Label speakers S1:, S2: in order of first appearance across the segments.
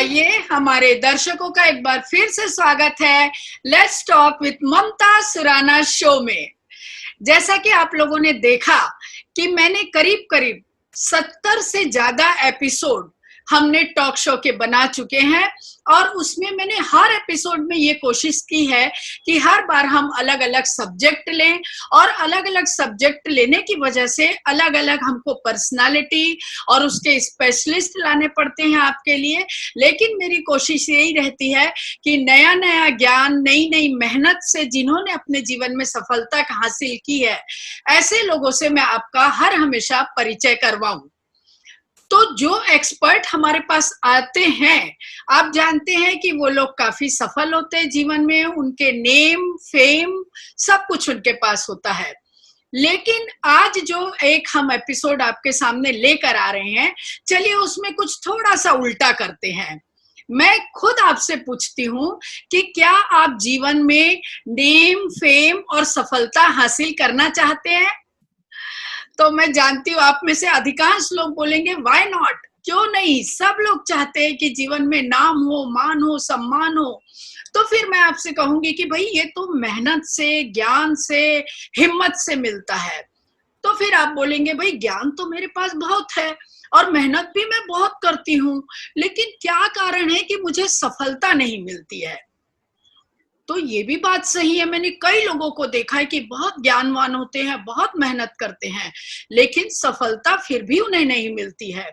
S1: आइए, हमारे दर्शकों का एक बार फिर से स्वागत है let's talk with Mamta Surana show में। जैसा कि आप लोगों ने देखा कि मैंने करीब करीब 70 से ज्यादा एपिसोड हमने टॉक शो के बना चुके हैं और उसमें मैंने हर एपिसोड में ये कोशिश की है कि हर बार हम अलग अलग सब्जेक्ट लें और अलग अलग सब्जेक्ट लेने की वजह से अलग अलग हमको पर्सनालिटी और उसके स्पेशलिस्ट लाने पड़ते हैं आपके लिए। लेकिन मेरी कोशिश यही रहती है कि नया नया ज्ञान, नई नई मेहनत से जिन्होंने अपने जीवन में सफलता हासिल की है, ऐसे लोगों से मैं आपका हर हमेशा परिचय करवाऊं। तो जो एक्सपर्ट हमारे पास आते हैं, आप जानते हैं कि वो लोग काफी सफल होते हैं जीवन में, उनके नेम फेम सब कुछ उनके पास होता है। लेकिन आज जो एक हम एपिसोड आपके सामने लेकर आ रहे हैं, चलिए उसमें कुछ थोड़ा सा उल्टा करते हैं। मैं खुद आपसे पूछती हूँ कि क्या आप जीवन में नेम फेम और सफलता हासिल करना चाहते हैं? तो मैं जानती हूँ आप में से अधिकांश लोग बोलेंगे व्हाई नॉट, क्यों नहीं, सब लोग चाहते हैं कि जीवन में नाम हो, मान हो, सम्मान हो। तो फिर मैं आपसे कहूंगी कि भाई ये तो मेहनत से, ज्ञान से, हिम्मत से मिलता है। तो फिर आप बोलेंगे भाई ज्ञान तो मेरे पास बहुत है और मेहनत भी मैं बहुत करती हूँ, लेकिन क्या कारण है कि मुझे सफलता नहीं मिलती है? तो ये भी बात सही है। मैंने कई लोगों को देखा है कि बहुत ज्ञानवान होते हैं, बहुत मेहनत करते हैं, लेकिन सफलता फिर भी उन्हें नहीं मिलती है।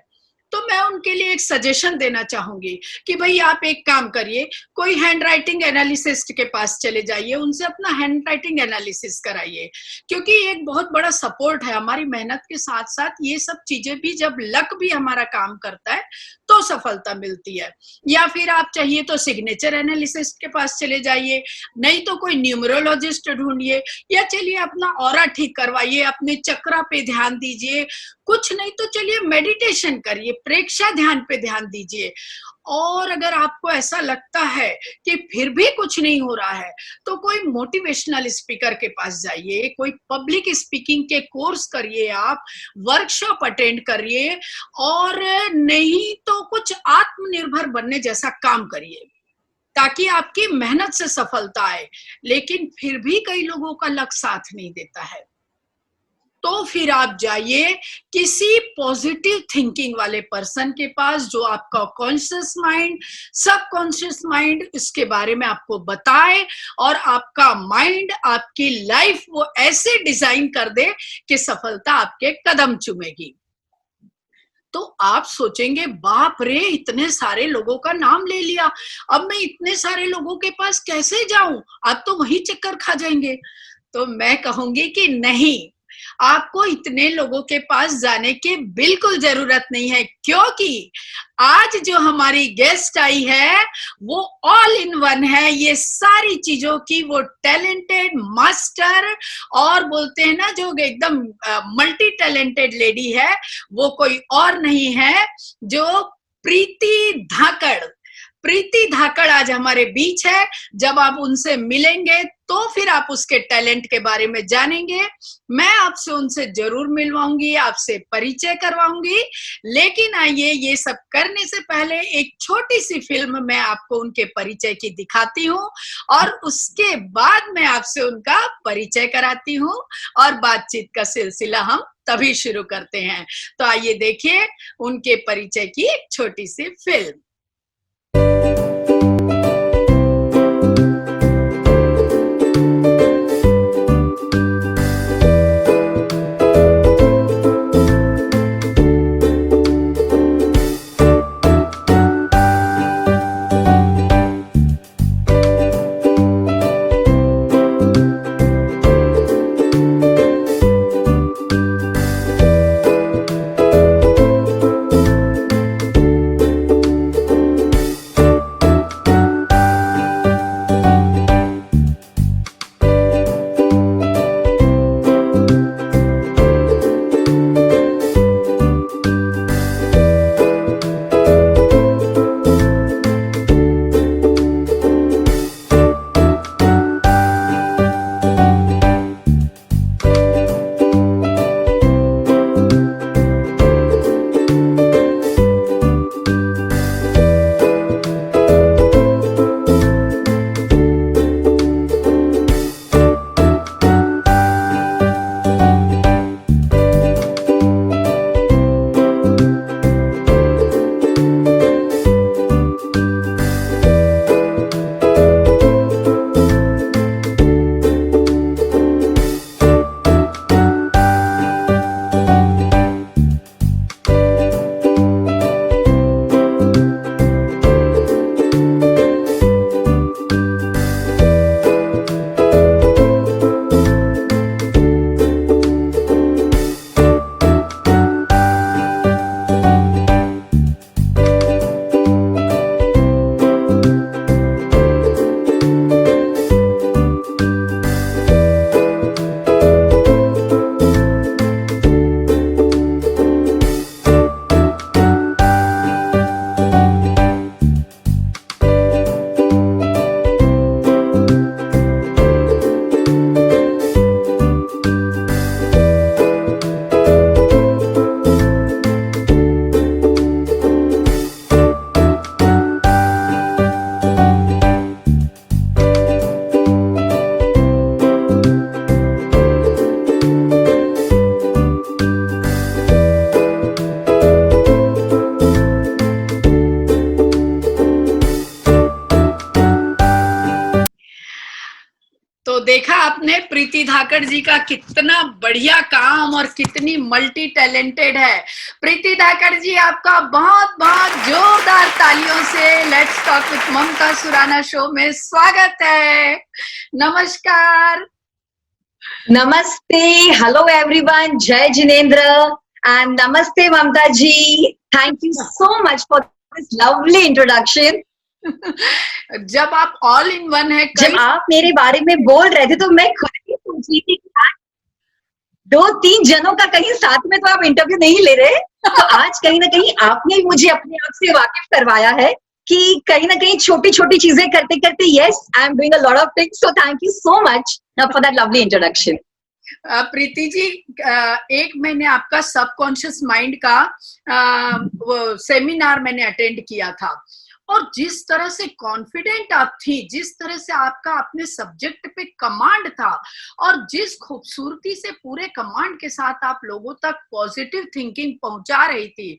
S1: तो मैं उनके लिए एक सजेशन देना चाहूंगी कि भाई आप एक काम करिए, कोई हैंड राइटिंग एनालिसिस्ट के पास चले जाइए, उनसे अपना हैंड राइटिंग एनालिसिस कराइए, क्योंकि एक बहुत बड़ा सपोर्ट है। हमारी मेहनत के साथ साथ ये सब चीजें भी, जब लक भी हमारा काम करता है तो सफलता मिलती है। या फिर आप चाहिए तो सिग्नेचर एनालिसिस्ट के पास चले जाइए, नहीं तो कोई न्यूमरोलॉजिस्ट ढूंढिए, या चलिए अपना ऑरा ठीक करवाइए, अपने चक्रा पे ध्यान दीजिए, कुछ नहीं तो चलिए मेडिटेशन करिए, प्रेक्षा ध्यान पे ध्यान दीजिए। और अगर आपको ऐसा लगता है कि फिर भी कुछ नहीं हो रहा है, तो कोई मोटिवेशनल स्पीकर के पास जाइए, कोई पब्लिक स्पीकिंग के कोर्स करिए, आप वर्कशॉप अटेंड करिए, और नहीं तो कुछ आत्मनिर्भर बनने जैसा काम करिए, ताकि आपकी मेहनत से सफलता आए। लेकिन फिर भी कई लोगों का लक साथ नहीं देता है, तो फिर आप जाइए किसी पॉजिटिव थिंकिंग वाले पर्सन के पास, जो आपका कॉन्शियस माइंड, सबकॉन्शियस माइंड, इसके बारे में आपको बताए और आपका माइंड, आपकी लाइफ वो ऐसे डिजाइन कर दे कि सफलता आपके कदम चूमेगी। तो आप सोचेंगे बाप रे, इतने सारे लोगों का नाम ले लिया, अब मैं इतने सारे लोगों के पास कैसे जाऊं, आप तो वही चक्कर खा जाएंगे। तो मैं कहूंगी कि नहीं, आपको इतने लोगों के पास जाने की बिल्कुल जरूरत नहीं है, क्योंकि आज जो हमारी गेस्ट आई है वो ऑल इन वन है। ये सारी चीजों की वो टैलेंटेड मास्टर, और बोलते हैं ना जो एकदम मल्टी टैलेंटेड लेडी है, वो कोई और नहीं है, जो प्रीति धाकड़। प्रीति धाकड़ आज हमारे बीच है। जब आप उनसे मिलेंगे तो फिर आप उसके टैलेंट के बारे में जानेंगे। मैं आपसे उनसे जरूर मिलवाऊंगी, आपसे परिचय करवाऊंगी। लेकिन आइए, ये सब करने से पहले एक छोटी सी फिल्म मैं आपको उनके परिचय की दिखाती हूँ, और उसके बाद मैं आपसे उनका परिचय कराती हूँ, और बातचीत का सिलसिला हम तभी शुरू करते हैं। तो आइए देखिए उनके परिचय की एक छोटी सी फिल्म। प्रीति धाकड़ जी का कितना बढ़िया काम और कितनी मल्टी टैलेंटेड है। प्रीति धाकड़ जी, आपका बहुत बहुत जोरदार तालियों से let's talk with Mamta Surana show में स्वागत है। नमस्कार।
S2: नमस्ते, हेलो एवरीवन, जय जिनेंद्र एंड नमस्ते Mamta ji. Thank you so much for this lovely introduction.
S1: जब आप ऑल इन वन है,
S2: जब आप मेरे बारे में बोल रहे थे तो मैं खुद ही सोच रही थी कि 2-3 जनों का कहीं साथ में तो आप इंटरव्यू नहीं ले रहे, तो आज कहीं ना कहीं आपने मुझे अपने आप से वाकिफ करवाया है कि कहीं ना कहीं छोटी छोटी चीजें करते करते yes I am doing a lot of things. So thank you so much for that lovely introduction.
S1: Preeti ji, एक मैंने आपका सबकॉन्शियस माइंड का वो सेमिनार मैंने अटेंड किया था और जिस तरह से कॉन्फिडेंट आप थी, जिस तरह से आपका अपने सब्जेक्ट पे कमांड था और जिस खूबसूरती से पूरे कमांड के साथ आप लोगों तक पॉजिटिव थिंकिंग पहुंचा रही थी,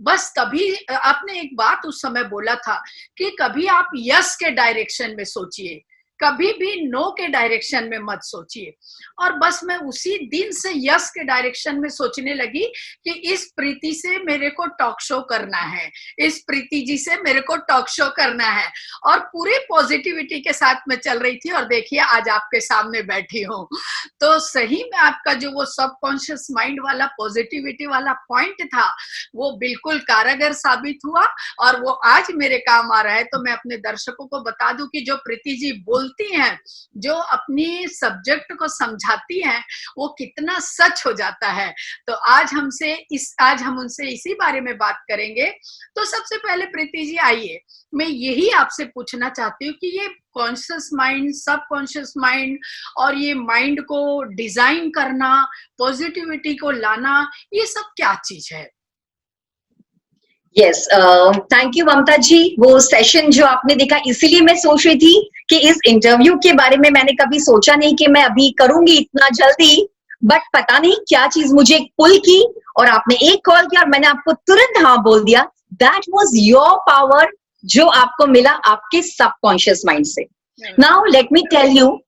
S1: बस तभी आपने एक बात उस समय बोला था कि कभी आप यस के डायरेक्शन में सोचिए, कभी भी नो के डायरेक्शन में मत सोचिए। और बस मैं उसी दिन से यस के डायरेक्शन में सोचने लगी कि इस प्रीति से मेरे को टॉक शो करना है, इस प्रीति जी से मेरे को टॉक शो करना है, और पूरे पॉजिटिविटी के साथ मैं चल रही थी। और देखिए आज आपके सामने बैठी हूँ, तो सही में आपका जो वो सबकॉन्शियस माइंड वाला पॉजिटिविटी वाला पॉइंट था वो बिल्कुल कारगर साबित हुआ और वो आज मेरे काम आ रहा है। तो मैं अपने दर्शकों को बता दूं कि जो प्रीति जी बोलती हैं, जो अपनी सब्जेक्ट को समझाती हैं, वो कितना सच हो जाता है। तो आज हम उनसे इसी बारे में बात करेंगे। तो सबसे पहले प्रीति जी आइए, मैं यही आपसे पूछना चाहती हूँ कि ये कॉन्शियस माइंड, सबकॉन्शियस माइंड और ये माइंड को डिजाइन करना, पॉजिटिविटी को लाना, ये सब क्या चीज है?
S2: यस, थैंक यू ममता जी। वो सेशन जो आपने देखा, इसीलिए मैं सोच रही थी कि इस इंटरव्यू के बारे में मैंने कभी सोचा नहीं कि मैं अभी करूंगी इतना जल्दी, बट पता नहीं क्या चीज मुझे पुल की और आपने एक कॉल किया और मैंने आपको तुरंत हाँ बोल दिया। दैट वाज योर पावर जो आपको मिला आपके सबकॉन्शियस माइंड से। Now let me tell you,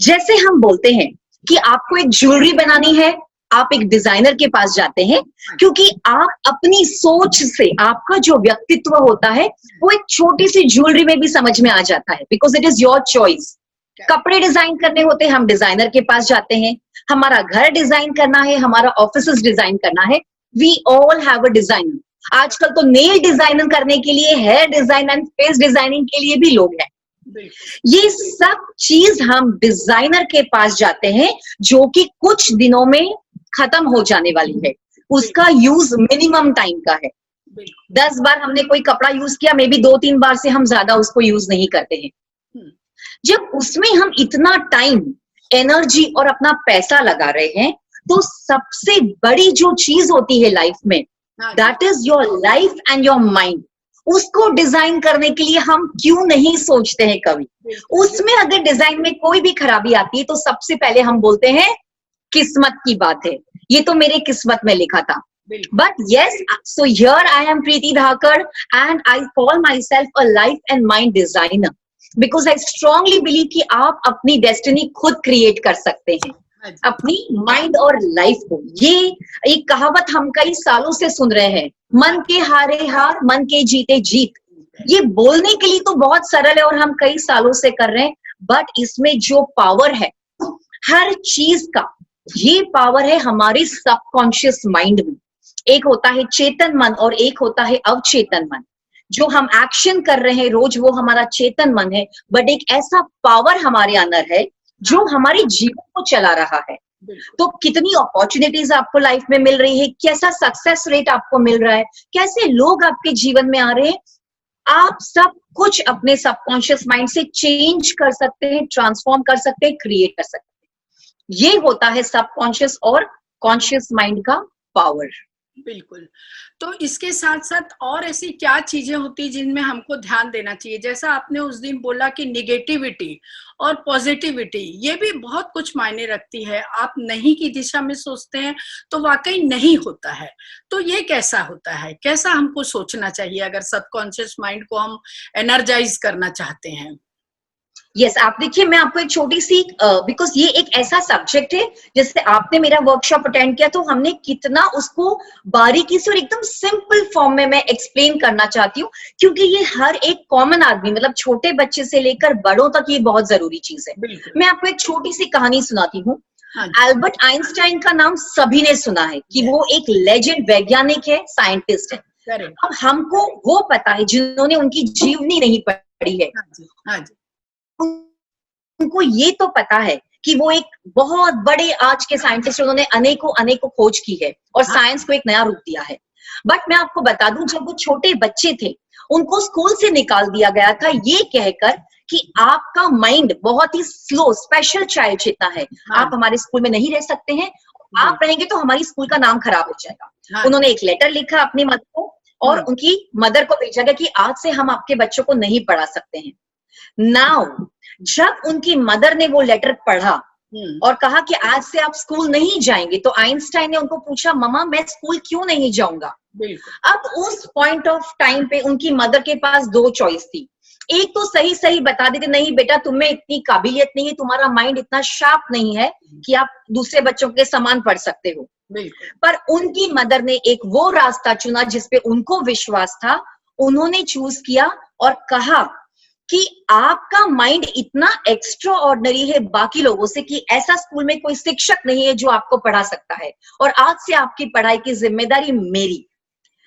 S2: जैसे हम बोलते हैं कि आपको एक ज्वेलरी बनानी है, आप एक डिजाइनर के पास जाते हैं क्योंकि आप अपनी सोच से, आपका जो व्यक्तित्व होता है वो एक छोटी सी ज्वेलरी में भी समझ में आ जाता है, because it is your choice. कपड़े डिजाइन करने होते हैं, हम डिजाइनर के पास जाते हैं। हमारा घर डिजाइन करना है, हमारा ऑफिस डिजाइन करना है, we all have a designer. आजकल तो नेल डिजाइनर करने के लिए, hair design and face designing के लिए भी लोग हैं। ये सब चीज हम डिजाइनर के पास जाते हैं जो कि कुछ दिनों में खत्म हो जाने वाली है, उसका यूज मिनिमम टाइम का है। 10 बार हमने कोई कपड़ा यूज किया, मे बी 2-3 बार से हम ज्यादा उसको यूज नहीं करते हैं। जब उसमें हम इतना टाइम, एनर्जी और अपना पैसा लगा रहे हैं, तो सबसे बड़ी जो चीज होती है लाइफ में, that is your life and your mind. उसको डिजाइन करने के लिए हम क्यों नहीं सोचते हैं कभी? उसमें अगर डिजाइन में कोई भी खराबी आती है तो सबसे पहले हम बोलते हैं किस्मत की बात है, ये तो मेरे किस्मत में लिखा था। But yes, so here I am Preeti Dhakar and I call myself a life and mind designer because I strongly believe कि आप अपनी डेस्टिनी खुद क्रिएट कर सकते हैं, अपनी माइंड और लाइफ को। ये एक कहावत हम कई सालों से सुन रहे हैं, मन के हारे हार, मन के जीते जीत। ये बोलने के लिए तो बहुत सरल है और हम कई सालों से कर रहे हैं, बट इसमें जो पावर है हर चीज का, ये पावर है हमारे सबकॉन्शियस माइंड में। एक होता है चेतन मन और एक होता है अवचेतन मन। जो हम एक्शन कर रहे हैं रोज वो हमारा चेतन मन है, बट एक ऐसा पावर हमारे अंदर है जो हमारे जीवन को चला रहा है। तो कितनी अपॉर्चुनिटीज आपको लाइफ में मिल रही है, कैसा सक्सेस रेट आपको मिल रहा है, कैसे लोग आपके जीवन में आ रहे हैं, आप सब कुछ अपने सबकॉन्शियस माइंड से चेंज कर सकते हैं, ट्रांसफॉर्म कर सकते हैं, क्रिएट कर सकते हैं। ये होता है सबकॉन्शियस और कॉन्शियस माइंड का पावर।
S1: बिल्कुल। तो इसके साथ साथ और ऐसी क्या चीजें होती जिनमें हमको ध्यान देना चाहिए? जैसा आपने उस दिन बोला कि निगेटिविटी और पॉजिटिविटी, ये भी बहुत कुछ मायने रखती है। आप नहीं की दिशा में सोचते हैं तो वाकई नहीं होता है। तो ये कैसा होता है, कैसा हमको सोचना चाहिए अगर सबकॉन्शियस माइंड को हम एनर्जाइज करना चाहते हैं?
S2: यस आप देखिए, मैं आपको एक छोटी सी, बिकॉज ये एक ऐसा सब्जेक्ट है, जैसे आपने मेरा वर्कशॉप अटेंड किया तो हमने कितना उसको बारीकी से और एकदम सिंपल फॉर्म में मैं एक्सप्लेन करना चाहती हूँ, क्योंकि ये हर एक कॉमन आदमी, मतलब छोटे बच्चे से लेकर बड़ों तक ये बहुत जरूरी चीज है।
S1: बिल्कुल।
S2: मैं आपको एक छोटी सी कहानी सुनाती हूँ।
S1: हाँ जी।
S2: एल्बर्ट आइंस्टाइन का नाम सभी ने सुना है कि वो एक लेजेंड वैज्ञानिक है, साइंटिस्ट है।
S1: करेक्ट।
S2: अब हमको वो पता है जिन्होंने उनकी जीवनी नहीं पढ़ी है,
S1: हाँ जी, हाँ जी।
S2: उनको ये तो पता है कि वो एक बहुत बड़े आज के साइंटिस्ट, उन्होंने अनेकों अनेकों खोज की है और
S1: हाँ।
S2: साइंस को एक नया रूप दिया है। बट मैं आपको बता दूं, जब वो छोटे बच्चे थे उनको स्कूल से निकाल दिया गया था ये कहकर कि आपका माइंड बहुत ही स्लो, स्पेशल चाइल्ड जितना है,
S1: हाँ।
S2: आप हमारे स्कूल में नहीं रह सकते हैं, आप रहेंगे तो हमारी स्कूल का नाम खराब हो जाएगा।
S1: हाँ।
S2: उन्होंने एक लेटर लिखा अपनी मदर को और उनकी मदर को भेजा गया कि आज से हम आपके बच्चों को नहीं पढ़ा सकते हैं। नाउ जब उनकी मदर ने वो लेटर पढ़ा और कहा कि आज से आप स्कूल नहीं जाएंगे, तो आइंस्टाइन ने उनको पूछा, ममा मैं स्कूल क्यों नहीं जाऊंगा?
S1: बिल्कुल।
S2: अब उस पॉइंट ऑफ टाइम पे उनकी मदर के पास दो चॉइस थी। एक तो सही सही बता देते, नहीं बेटा तुम्हें इतनी काबिलियत नहीं है, तुम्हारा माइंड इतना शार्प नहीं है कि आप दूसरे बच्चों के समान पढ़ सकते हो।
S1: बिल्कुल।
S2: पर उनकी मदर ने एक वो रास्ता चुना जिसपे उनको विश्वास था, उन्होंने चूज किया और कहा कि आपका माइंड इतना एक्स्ट्रा ऑर्डिनरी है बाकी लोगों से कि ऐसा स्कूल में कोई शिक्षक नहीं है जो आपको पढ़ा सकता है, और आज से आपकी पढ़ाई की जिम्मेदारी मेरी।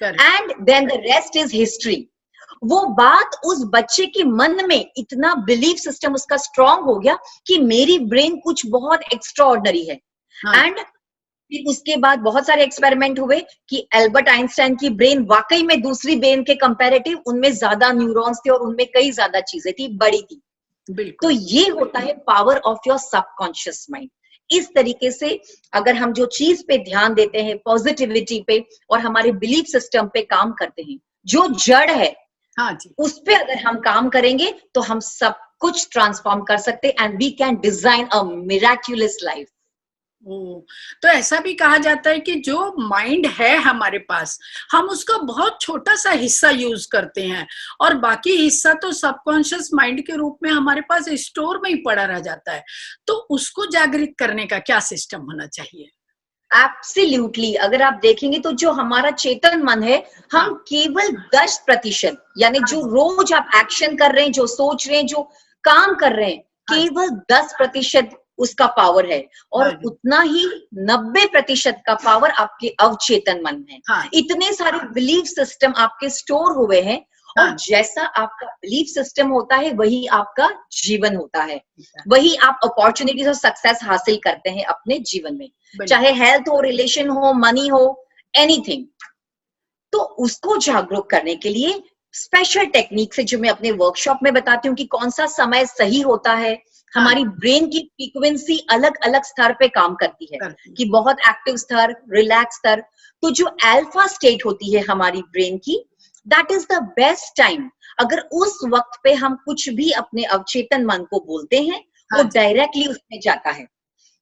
S2: And then the rest is history. वो बात उस बच्चे के मन में इतना बिलीफ सिस्टम उसका स्ट्रांग हो गया कि मेरी ब्रेन कुछ बहुत एक्स्ट्रा ऑर्डिनरी है। एंड फिर उसके बाद बहुत सारे एक्सपेरिमेंट हुए कि एल्बर्ट आइंस्टाइन की ब्रेन वाकई में दूसरी ब्रेन के कंपैरेटिव उनमें ज्यादा न्यूरॉन्स थे और उनमें कई ज्यादा चीजें थी, बड़ी थी। तो ये होता है power of your subconscious mind. इस तरीके से अगर हम जो चीज पे ध्यान देते हैं, पॉजिटिविटी पे और हमारे बिलीफ सिस्टम पे काम करते हैं, जो जड़ है
S1: हाँ जी,
S2: उस पे अगर हम काम करेंगे तो हम सब कुछ ट्रांसफॉर्म कर सकते, and we can design a miraculous life.
S1: तो ऐसा भी कहा जाता है कि जो माइंड है हमारे पास, हम उसका बहुत छोटा सा हिस्सा यूज करते हैं और बाकी हिस्सा तो सबकॉन्शियस माइंड के रूप में हमारे पास स्टोर में ही पड़ा रह जाता है। तो उसको जागृत करने का क्या सिस्टम होना चाहिए?
S2: एब्सोल्युटली, अगर आप देखेंगे तो जो हमारा चेतन मन है, हम केवल 10%, यानी जो रोज आप एक्शन कर रहे हैं, जो सोच रहे हैं, जो काम कर रहे हैं, केवल 10% उसका पावर है, और उतना ही 90% का पावर आपके अवचेतन मन में है। इतने सारे बिलीफ सिस्टम आपके स्टोर हुए हैं, और जैसा आपका बिलीफ सिस्टम होता है वही आपका जीवन होता है, वही आप अपॉर्चुनिटीज और सक्सेस हासिल करते हैं अपने जीवन में, चाहे हेल्थ हो, रिलेशन हो, मनी हो, एनीथिंग। तो उसको जागरूक करने के लिए स्पेशल टेक्निक से, जो मैं अपने वर्कशॉप में बताती हूँ कि कौन सा समय सही होता है, हमारी ब्रेन की फ्रीक्वेंसी अलग अलग स्तर पे काम करती है, कि बहुत एक्टिव स्तर, रिलैक्स स्तर। तो जो अल्फा स्टेट होती है हमारी ब्रेन की, that is the best time. अगर उस वक्त पे हम कुछ भी अपने अवचेतन मन को बोलते हैं, वो डायरेक्टली उसमें जाता है।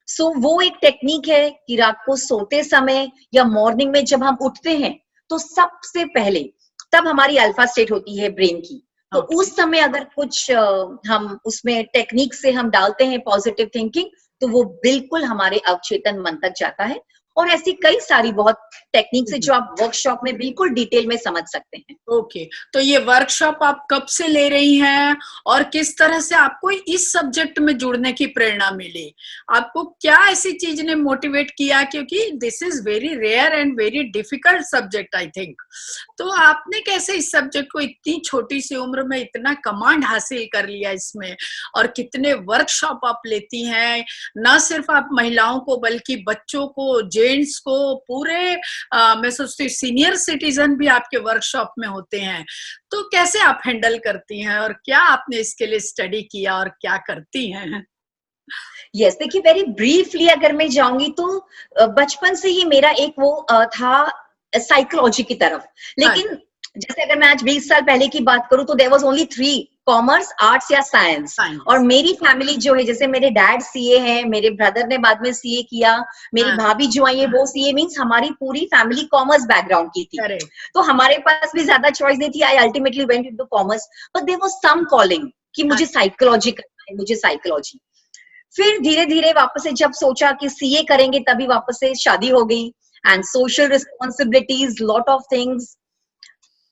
S2: सो वो एक टेक्निक है कि रात को सोते समय या मॉर्निंग में जब हम उठते हैं, तो सबसे पहले तब हमारी अल्फा स्टेट होती है ब्रेन की। तो उस समय अगर कुछ हम उसमें टेक्निक से हम डालते हैं पॉजिटिव थिंकिंग, तो वो बिल्कुल हमारे अवचेतन मन तक जाता है। और ऐसी कई सारी बहुत टेक्निक्स है जो आप वर्कशॉप में बिल्कुल डिटेल में समझ सकते हैं।
S1: ओके, तो ये वर्कशॉप आप कब से ले रही हैं और किस तरह से आपको इस सब्जेक्ट में जुड़ने की प्रेरणा मिली? आपको क्या ऐसी चीज ने मोटिवेट किया? क्योंकि this is very rare and very difficult subject I think. तो आपने कैसे इस सब्जेक्ट को इतनी छोटी सी उम्र में इतना कमांड हासिल कर लिया इसमें, और कितने वर्कशॉप आप लेती हैं, न सिर्फ आप महिलाओं को बल्कि बच्चों को, जेंट्स को, पूरे मैं सोचती हूँ सीनियर सिटीजन भी आपके वर्कशॉप में होते हैं। तो कैसे आप हैंडल करती हैं और क्या आपने इसके लिए स्टडी किया और क्या करती हैं?
S2: यस, देखिए वेरी ब्रीफली अगर मैं जाऊंगी तो बचपन से ही मेरा एक वो था साइकोलॉजी की तरफ। लेकिन जैसे अगर मैं आज 20 साल पहले की बात करूं तो there was only 3, commerce, arts या साइंस। और मेरी फैमिली जो है, जैसे मेरे डैड सीए हैं, मेरे ब्रदर ने बाद में सीए किया, मेरी भाभी जो आई है वो सीए, मींस हमारी पूरी फैमिली कॉमर्स बैकग्राउंड की थी। तो हमारे पास भी ज्यादा चॉइस नहीं थी। I ultimately went into commerce, but there was some calling कि मुझे साइकोलॉजी करना मुझे साइकोलॉजी। फिर धीरे धीरे वापस से जब सोचा कि सीए करेंगे तभी वापस से शादी हो गई and social responsibilities, lot of things.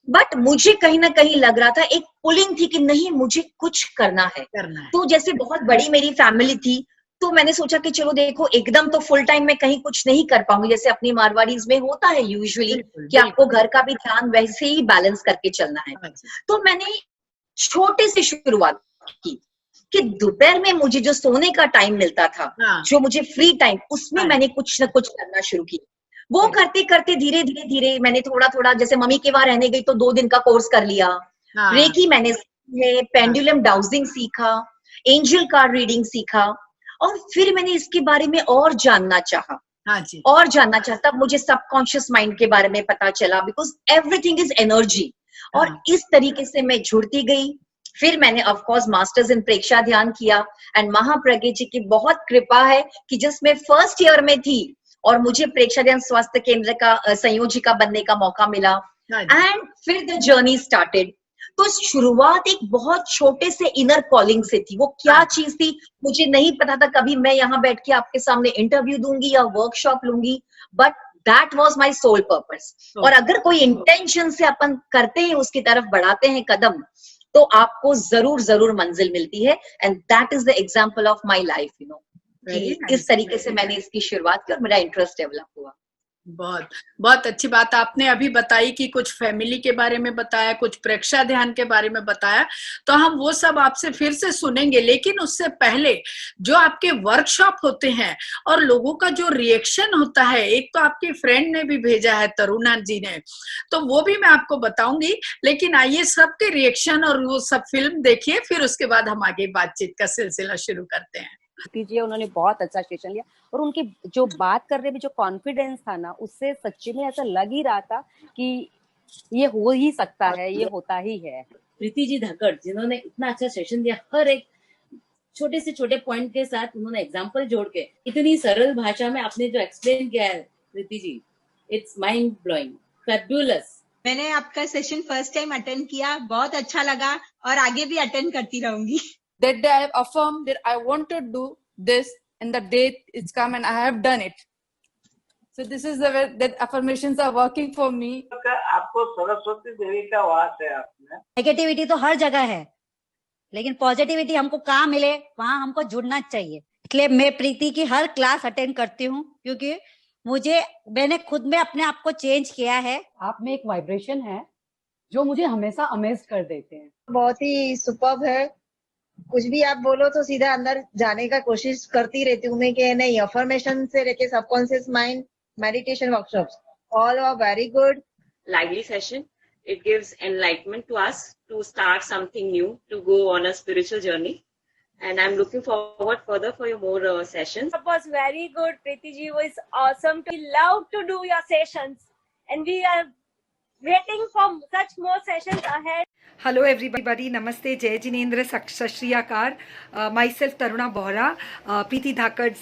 S2: But मुझे कहीं ना कहीं लग रहा था, एक पुलिंग थी कि नहीं मुझे कुछ करना है। तो जैसे बहुत बड़ी मेरी फैमिली थी, तो मैंने सोचा कि चलो देखो, एकदम तो फुल टाइम में कहीं कुछ नहीं कर पाऊंगी, जैसे अपनी मारवाड़ीज में होता है यूजुअली कि आपको घर का भी ध्यान वैसे ही बैलेंस करके चलना है। तो मैंने छोटे से शुरुआत की कि दोपहर में मुझे जो सोने का टाइम मिलता था, जो मुझे फ्री टाइम, उसमें मैंने कुछ ना कुछ करना शुरू किया। वो करते करते धीरे धीरे धीरे मैंने थोड़ा थोड़ा, जैसे मम्मी के वहां रहने गई तो 2 दिन का कोर्स कर लिया, रेकी मैंने सीखी, पेंडुलम डाउजिंग सीखा, एंजल कार्ड रीडिंग सीखा, और फिर मैंने इसके बारे में और जानना चाहा। और जानना चाहता, मुझे सबकॉन्शियस माइंड के बारे में पता चला, बिकॉज एवरीथिंग इज एनर्जी। और इस तरीके से मैं जुड़ती गई। फिर मैंने ऑफ कोर्स मास्टर्स इन प्रेक्षा ध्यान किया, एंड महाप्रज्ञा जी की बहुत कृपा है कि जिसमें फर्स्ट ईयर में थी और मुझे प्रेक्षा ध्यान स्वास्थ्य केंद्र का संयोजिका बनने का मौका मिला, एंड फिर द जर्नी स्टार्टेड। तो शुरुआत एक बहुत छोटे से इनर कॉलिंग से थी। वो क्या चीज थी मुझे नहीं पता था, कभी मैं यहाँ बैठ के आपके सामने इंटरव्यू दूंगी या वर्कशॉप लूंगी, but that was my sole purpose. और अगर कोई इंटेंशन से अपन करते हैं, उसकी तरफ बढ़ाते हैं कदम, तो आपको जरूर जरूर मंजिल मिलती है। And that is the example of my life, you know, इस तरीके से मैंने इसकी शुरुआत की और मेरा इंटरेस्ट डेवलप हुआ।
S1: बहुत बहुत अच्छी बात आपने अभी बताई कि कुछ फैमिली के बारे में बताया, कुछ प्रेक्षा ध्यान के बारे में बताया, तो हम वो सब आपसे फिर से सुनेंगे। लेकिन उससे पहले जो आपके वर्कशॉप होते हैं और लोगों का जो रिएक्शन होता है, एक तो आपकी फ्रेंड ने भी भेजा है, तरुणा जी ने, तो वो भी मैं आपको बताऊंगी। लेकिन आइए सबके रिएक्शन और वो सब फिल्म देखिए, फिर उसके बाद हम आगे बातचीत का सिलसिला शुरू करते हैं।
S3: दीजिए, उन्होंने बहुत अच्छा सेशन लिया और उनकी जो बात करने में जो कॉन्फिडेंस था ना, उससे सच्ची में ऐसा लग ही रहा था कि ये हो ही सकता है, ये होता ही है।
S4: प्रीति जी धाकड़ जिन्होंने इतना अच्छा सेशन दिया, हर एक छोटे से छोटे पॉइंट के साथ उन्होंने एग्जाम्पल जोड़ के इतनी सरल भाषा में आपने जो एक्सप्लेन किया है Preeti ji, it's mind blowing, fabulous.
S5: मैंने आपका सेशन फर्स्ट टाइम अटेंड किया, बहुत अच्छा लगा और आगे भी अटेंड करती रहूंगी।
S6: That day I have affirmed that I want to do this, and the day it's come and I have done it. So this is the way that affirmations are working for me.
S7: आपको सरस्वती देवी का वास है आपने।
S8: Negativity तो हर जगह है, लेकिन positivity हमको कहाँ मिले, वहां हमको जुड़ना चाहिए। इसलिए मैं प्रीति की हर क्लास अटेंड करती हूँ, क्योंकि मैंने खुद में अपने आप को चेंज किया है।
S9: आप में एक वाइब्रेशन है जो मुझे हमेशा अमेज कर देते हैं।
S10: बहुत ही सुपर्ब है, कुछ भी आप बोलो तो सीधा अंदर जाने का कोशिश करती रहती हूँ मैं कि नहीं, अफर्मेशन से लेके subconscious mind, meditation workshops, all are very good.
S11: Lively session. It gives enlightenment to us to start something new, to go on a spiritual journey. And I'm looking forward further for your more sessions.
S12: It was very good. Preeti ji was awesome. We love to do your sessions, and we are waiting for such more sessions ahead.
S13: Hello everybody, Namaste, Jai Jinendra, Sat Shri Akar. Myself Taruna Bohra, Preeti Dhakad's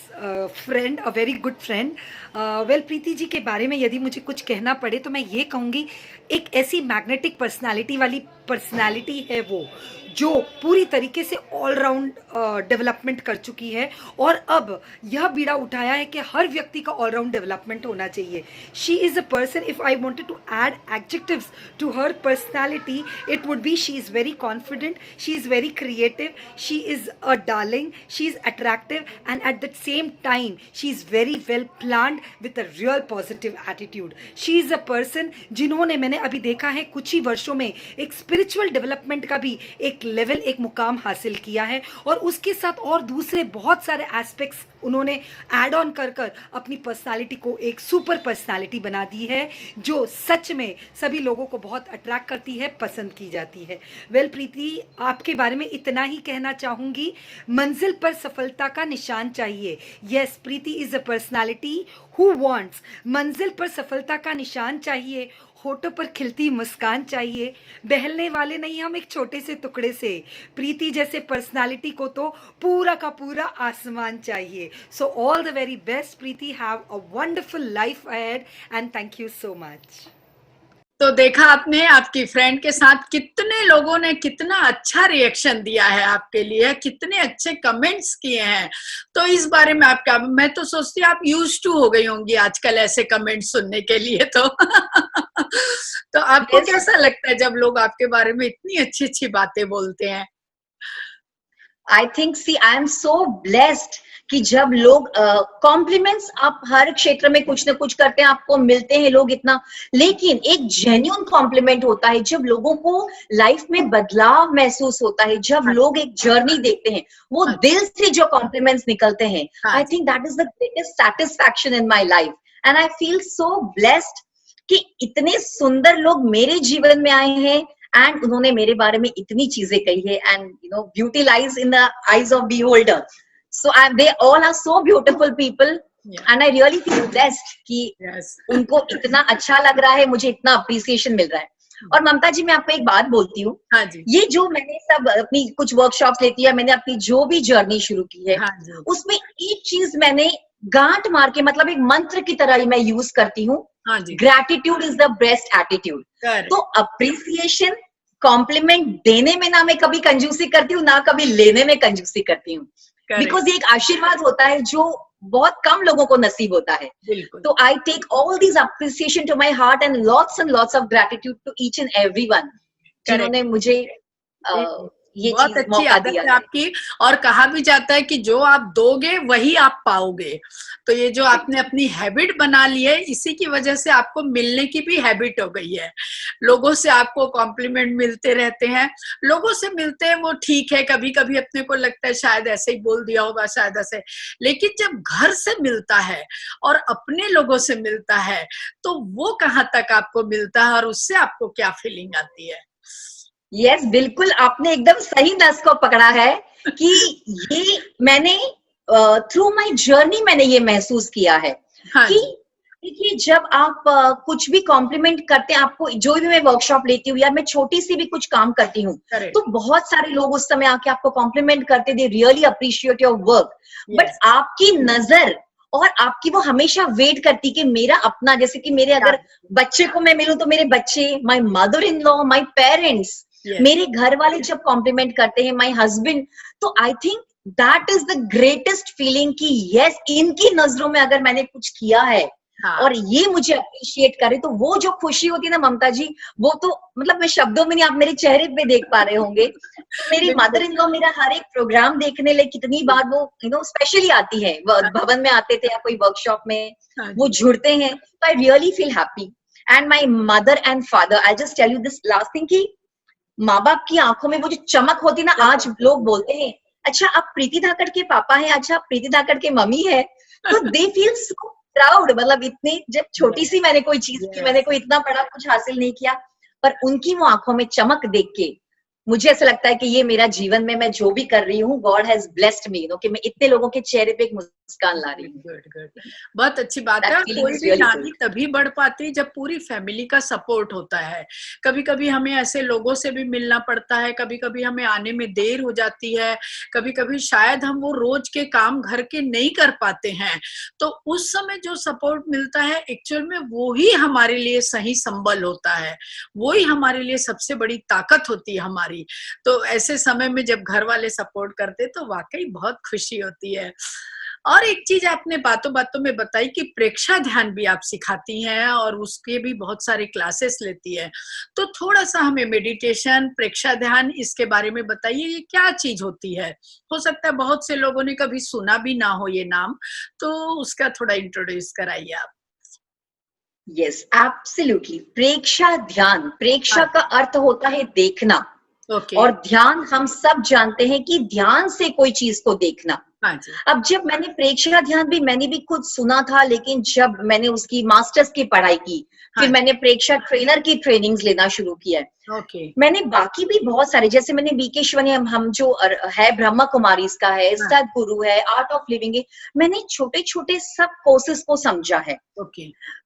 S13: friend, a very good friend. Well, Preeti ji के बारे में यदि मुझे कुछ कहना पड़े तो मैं ये कहूँगी, एक ऐसी मैग्नेटिक पर्सनालिटी वाली पर्सनालिटी है वो, जो पूरी तरीके से ऑलराउंड डेवलपमेंट कर चुकी है और अब यह बीड़ा उठाया है कि हर व्यक्ति का ऑलराउंड डेवलपमेंट होना चाहिए। She is a person, if I wanted to add adjectives to her personality, it would be she is very confident, she is very creative, she is a darling, she is attractive, and at the same time she is very well planned with a real positive attitude. She is a person जिन्होंने, मैंने अभी देखा है कुछ ही वर्षों में, एक spiritual development का भी एक लेवल, एक मुकाम हासिल किया है, और उसके साथ और दूसरे बहुत सारे एस्पेक्ट्स उन्होंने ऐड ऑन कर अपनी पर्सनालिटी को एक सुपर पर्सनालिटी बना दी है, जो सच में सभी लोगों को बहुत अट्रैक्ट करती है, पसंद की जाती है। वेल प्रीति, आपके बारे में इतना ही कहना चाहूँगी, मंजिल पर सफलता का निशान चाहिए। Yes, Preeti is a personality who wants, मंजिल पर सफलता का निशान चाहिए, होठों पर खिलती मुस्कान चाहिए, बहलने वाले नहीं हम एक छोटे से टुकड़े से। प्रीति जैसे पर्सनालिटी को तो पूरा का पूरा आसमान चाहिए। So all the very best Preeti, have a wonderful life ahead and thank you so much.
S1: तो देखा आपने आपकी फ्रेंड के साथ कितने लोगों ने कितना अच्छा रिएक्शन दिया है आपके लिए, कितने अच्छे कमेंट्स किए हैं। तो इस बारे में आप क्या, मैं तो सोचती हूँ आप यूज्ड टू हो गई होंगी आजकल ऐसे कमेंट्स सुनने के लिए। तो तो आपको
S2: Yes.
S1: कैसा लगता है जब लोग आपके बारे में इतनी अच्छी अच्छी बातें बोलते हैं?
S2: I think see I am so blessed कि जब लोग कॉम्प्लीमेंट्स आप हर क्षेत्र में कुछ ना कुछ करते हैं, आपको मिलते हैं लोग इतना, लेकिन एक जेन्युइन कॉम्प्लीमेंट होता है जब लोगों को लाइफ में बदलाव महसूस होता है, जब लोग एक जर्नी देखते हैं, वो दिल से जो कॉम्प्लीमेंट्स निकलते हैं, I think that is the greatest satisfaction in my life and I feel so blessed कि इतने सुंदर लोग मेरे जीवन में आए हैं एंड उन्होंने मेरे बारे में इतनी चीजें कही है and you know beauty lies in the eyes of beholder. So they all are so beautiful people and I really feel blessed कि उनको इतना अच्छा लग रहा है, मुझे इतना अप्रिसिएशन मिल रहा है। और ममता जी मैं आपको एक बात बोलती हूँ, ये जो मैंने सब अपनी कुछ वर्कशॉप्स लेती है, मैंने अपनी जो भी जर्नी शुरू की है, उसमें एक चीज मैंने गांठ मार के, मतलब एक मंत्र की तरह ही मैं यूज करती हूँ, gratitude is the best attitude. तो अप्रिसिएशन, कॉम्प्लीमेंट देने में ना मैं कभी कंजूसी करती हूँ, ना कभी लेने में कंजूसी करती हूँ, बिकॉज ये एक आशीर्वाद होता है जो बहुत कम लोगों को नसीब होता है। तो I take all this appreciation to my heart and lots of gratitude to each and everyone जिन्होंने मुझे ये
S1: बहुत
S2: चीज
S1: अच्छी
S2: मौका
S1: आदत
S2: दिया
S1: है आपकी। और कहा भी जाता है कि जो आप दोगे वही आप पाओगे। तो ये जो आपने अपनी हैबिट बना ली है, इसी की वजह से आपको मिलने की भी हैबिट हो गई है। लोगों से आपको कॉम्प्लीमेंट मिलते रहते हैं, लोगों से मिलते हैं वो ठीक है, कभी कभी अपने को लगता है शायद ऐसे ही बोल दिया होगा, शायद ऐसे, लेकिन जब घर से मिलता है और अपने लोगों से मिलता है तो वो कहाँ तक आपको मिलता है और उससे आपको क्या फीलिंग आती है?
S2: यस, बिल्कुल आपने एकदम सही नस को पकड़ा है कि ये मैंने थ्रू माय जर्नी मैंने ये महसूस किया है कि देखिए जब आप कुछ भी कॉम्प्लीमेंट करते हैं, आपको जो भी मैं वर्कशॉप लेती हूँ या मैं छोटी सी भी कुछ काम करती हूँ, तो बहुत सारे लोग उस समय आके आपको कॉम्प्लीमेंट करते, they really appreciate your work, but आपकी नजर और आपकी वो हमेशा वेट करती कि मेरा अपना, जैसे कि मेरे अगर बच्चे को मैं मिलूं तो मेरे बच्चे, my mother in law, my parents, मेरे घर वाले जब कॉम्प्लीमेंट करते हैं, माय हस्बैंड, तो I think that is the greatest feeling कि यस, इनकी नजरों में अगर मैंने कुछ किया है और ये मुझे अप्रिशिएट करे, तो वो जो खुशी होती है ना ममता जी, वो तो मतलब मैं शब्दों में नहीं, आप मेरे चेहरे पे देख पा रहे होंगे। तो मेरी मदर इन लॉ मेरा हर एक प्रोग्राम देखने लिए कितनी बार वो स्पेशली आती है, भवन में आते थे या कोई वर्कशॉप में वो जुड़ते हैं, तो I really feel happy. And my mother and father, I just tell you this last thing कि माँ बाप की आंखों में वो जो चमक होती ना, आज लोग बोलते हैं अच्छा आप प्रीति धाकड़ के पापा हैं, अच्छा आप प्रीति धाकड़ के मम्मी है, तो दे फील सो प्राउड। मतलब इतनी जब छोटी सी मैंने कोई चीज की, मैंने कोई इतना बड़ा कुछ हासिल नहीं किया, पर उनकी वो आंखों में चमक देख के मुझे ऐसा लगता है कि ये मेरा जीवन में मैं जो भी कर रही हूँ, गॉड हैज ब्लेस्ड मी, कि मैं इतने लोगों के चेहरे पे एक मुस्कान ला रही हूँ।
S1: गुड, बहुत अच्छी बात है। कोई भी नानी तभी बढ़ पाती है जब पूरी फैमिली का सपोर्ट होता है। कभी कभी हमें ऐसे लोगों से भी मिलना पड़ता है, कभी कभी हमें आने में देर हो जाती है, कभी कभी शायद हम वो रोज के काम घर के नहीं कर पाते हैं, तो उस समय जो सपोर्ट मिलता है एक्चुअल में वो ही हमारे लिए सही संबल होता है, वो ही हमारे लिए सबसे बड़ी ताकत होती है हमारी। तो ऐसे समय में जब घर वाले सपोर्ट करते तो वाकई बहुत खुशी होती है। और एक चीज आपने बातों बातों में बताई कि प्रेक्षा ध्यान भी आप सिखाती हैं और उसके भी बहुत सारे क्लासेस लेती है, तो थोड़ा सा हमें मेडिटेशन, प्रेक्षा ध्यान, इसके बारे में बताइए, ये क्या चीज होती है? हो सकता है बहुत से लोगों ने कभी सुना भी ना हो ये नाम, तो उसका थोड़ा इंट्रोड्यूस कराइए आप।
S2: Yes, absolutely. प्रेक्षा ध्यान, प्रेक्षा का अर्थ होता है देखना, और ध्यान हम सब जानते हैं कि ध्यान से कोई चीज को देखना। अब जब मैंने प्रेक्षा ध्यान भी मैंने भी खुद सुना था, लेकिन जब मैंने उसकी मास्टर्स की पढ़ाई की, फिर मैंने प्रेक्षा ट्रेनर की ट्रेनिंग्स लेना शुरू किया है। मैंने बाकी भी बहुत सारे, जैसे मैंने बीकेश्वनी, हम जो है ब्रह्मा कुमारी का है, सदगुरु है, आर्ट ऑफ लिविंग है, मैंने छोटे छोटे सब कोर्सेस को समझा है।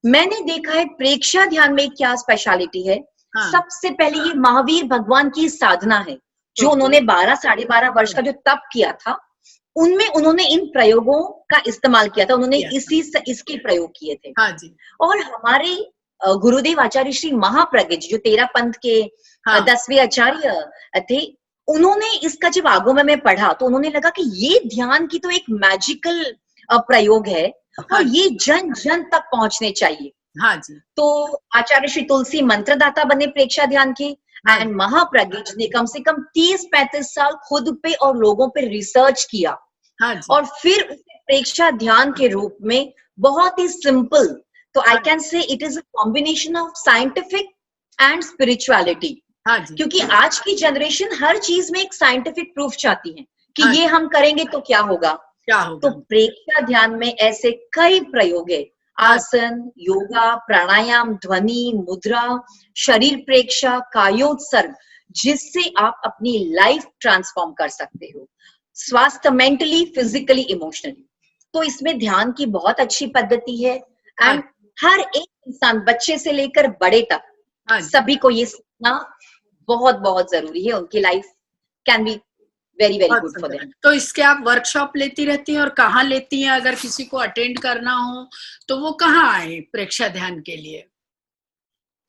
S2: मैंने देखा है प्रेक्षा ध्यान में क्या स्पेशलिटी है। सबसे पहले ये महावीर भगवान की साधना है, जो उन्होंने 12-12.5 वर्ष का जो तप किया था, उनमें उन्होंने इन प्रयोगों का इस्तेमाल किया था, उन्होंने इसके प्रयोग किए थे। और हमारे गुरुदेव आचार्य श्री महाप्रज्ञ जो तेरा पंथ के
S1: हाँ
S2: 10वें आचार्य थे, उन्होंने इसका जब आगमन में पढ़ा तो उन्होंने लगा कि ये ध्यान की तो एक मैजिकल प्रयोग है
S1: हाँ
S2: और ये जन जन तक पहुंचने चाहिए।
S1: हाँ जी
S2: तो आचार्य श्री तुलसी मंत्रदाता बने प्रेक्षा ध्यान के,
S1: हाँ
S2: एंड महाप्रज्ञ ने कम से कम 30-35 साल खुद पे और लोगों पे रिसर्च किया
S1: हाँ जी
S2: और फिर उसे प्रेक्षा ध्यान के रूप में बहुत ही सिंपल, तो आई
S1: हाँ
S2: can say it is a combination of scientific and spirituality,
S1: हाँ जी
S2: क्योंकि आज की जनरेशन हर चीज में एक साइंटिफिक प्रूफ चाहती है कि
S1: हाँ
S2: ये हम करेंगे तो क्या होगा।
S1: क्या
S2: तो
S1: होगा
S2: प्रेक्षा ध्यान में ऐसे कई प्रयोग है,
S1: हाँ
S2: आसन, योगा, प्राणायाम, ध्वनि, मुद्रा, शरीर प्रेक्षा, कायोत्सर्ग, जिससे आप अपनी लाइफ ट्रांसफॉर्म कर सकते हो, स्वास्थ्य मेंटली, फिजिकली, इमोशनली। तो इसमें ध्यान की बहुत अच्छी पद्धति है
S1: हाँ
S2: एंड हर एक इंसान, बच्चे से लेकर बड़े तक,
S1: हाँ जी
S2: सभी को ये सीखना बहुत बहुत जरूरी है। उनकी life can be very very
S1: बहुत
S2: गुड फॉर
S1: सुंदर।
S2: देम।
S1: तो इसके आप वर्कशॉप लेती रहती हैं और कहाँ लेती हैं? अगर किसी को अटेंड करना हो तो वो कहाँ आए प्रेक्षा ध्यान के लिए?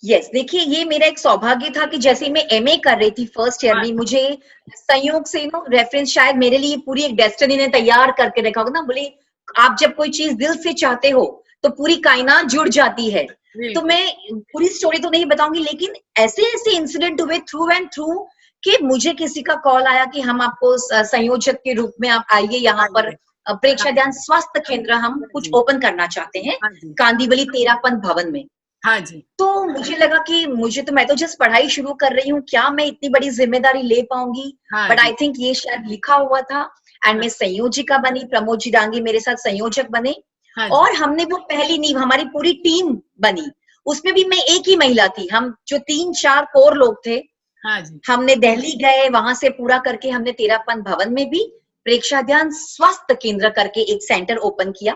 S2: यस, देखिए ये मेरा एक सौभाग्य था कि जैसे मैं एमए कर रही थी फर्स्ट ईयर
S1: हाँ
S2: में, मुझे संयोग से रेफरेंस शायद मेरे लिए पूरी एक डेस्टिनी ने तैयार करके रखा होगा ना, बोले आप जब कोई चीज दिल से चाहते हो तो पूरी कायनात जुड़ जाती है। तो
S1: बिल्कुल
S2: मैं पूरी स्टोरी तो नहीं बताऊंगी, लेकिन ऐसे ऐसे इंसिडेंट हुए थ्रू एंड थ्रू कि मुझे किसी का कॉल आया कि हम आपको संयोजक के रूप में आप आइए यहाँ
S1: हाँ
S2: पर
S1: जी
S2: प्रेक्षा
S1: हाँ
S2: ध्यान स्वास्थ्य केंद्र हम
S1: हाँ
S2: कुछ
S1: जी
S2: ओपन करना चाहते हैं
S1: हाँ जी
S2: कांदीवली तेरापंथ भवन में।
S1: हाँ जी
S2: तो मुझे लगा कि मैं तो जस्ट पढ़ाई शुरू कर रही हूँ, क्या मैं इतनी बड़ी जिम्मेदारी ले पाऊंगी,
S1: हाँ
S2: बट
S1: जी
S2: आई थिंक ये शायद लिखा हुआ था एंड मैं संयोजिका बनी, प्रमोद जी डांगी मेरे साथ संयोजक बने
S1: हाँ जी
S2: और हमने वो पहली नींव, हमारी पूरी टीम बनी, उसमें भी मैं एक ही महिला थी, हम जो 3-4 कोर लोग थे,
S1: हाँ जी
S2: हमने दिल्ली गए, वहां से पूरा करके हमने तेरापंथ भवन में भी प्रेक्षा ध्यान स्वास्थ्य केंद्र करके एक सेंटर ओपन किया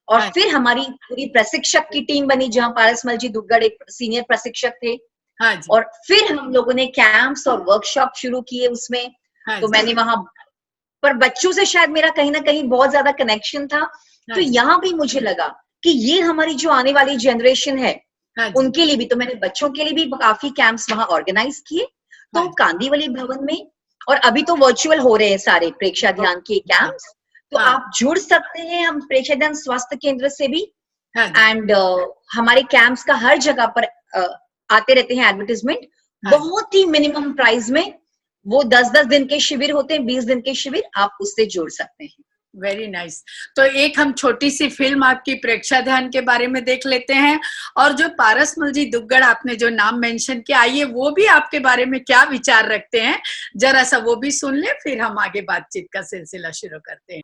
S2: और
S1: हाँ
S2: फिर हमारी पूरी प्रशिक्षक की टीम बनी, जहां पारसमल जी दुग्गड़ एक सीनियर प्रशिक्षक थे
S1: हाँ जी
S2: और फिर हम लोगों ने कैंप्स और वर्कशॉप शुरू किए उसमें।
S1: हाँ
S2: तो
S1: जी
S2: मैंने वहां पर बच्चों से शायद मेरा कहीं ना कहीं बहुत ज्यादा कनेक्शन था,
S1: हाँ
S2: तो
S1: जी
S2: यहाँ भी मुझे लगा कि ये हमारी जो आने वाली जनरेशन है
S1: हाँ जी
S2: उनके लिए भी, तो मैंने बच्चों के लिए भी काफी कैंप्स वहां ऑर्गेनाइज किए।
S1: हाँ
S2: तो
S1: जी
S2: कांदीवली भवन में, और अभी तो वर्चुअल हो रहे हैं सारे प्रेक्षा ध्यान के
S1: हाँ
S2: कैंप्स, तो
S1: हाँ
S2: आप जुड़ सकते हैं हम प्रेक्षा ध्यान स्वास्थ्य केंद्र से भी
S1: हाँ जी
S2: एंड हमारे कैंप्स का हर जगह पर आते रहते हैं एडवर्टीजमेंट,
S1: हाँ जी
S2: बहुत ही मिनिमम प्राइस में, वो 10-10 दिन के शिविर होते हैं, 20 दिन के शिविर, आप उससे जुड़ सकते हैं।
S1: Very nice. तो एक हम छोटी सी फिल्म आपकी प्रेक्षा ध्यान के बारे में देख लेते हैं और जो पारसमल जी दुग्गड़ आपने जो नाम मेंशन किया, आइए वो भी आपके बारे में क्या विचार रखते हैं जरा सा वो भी सुन ले, फिर हम आगे बातचीत का सिलसिला शुरू करते हैं।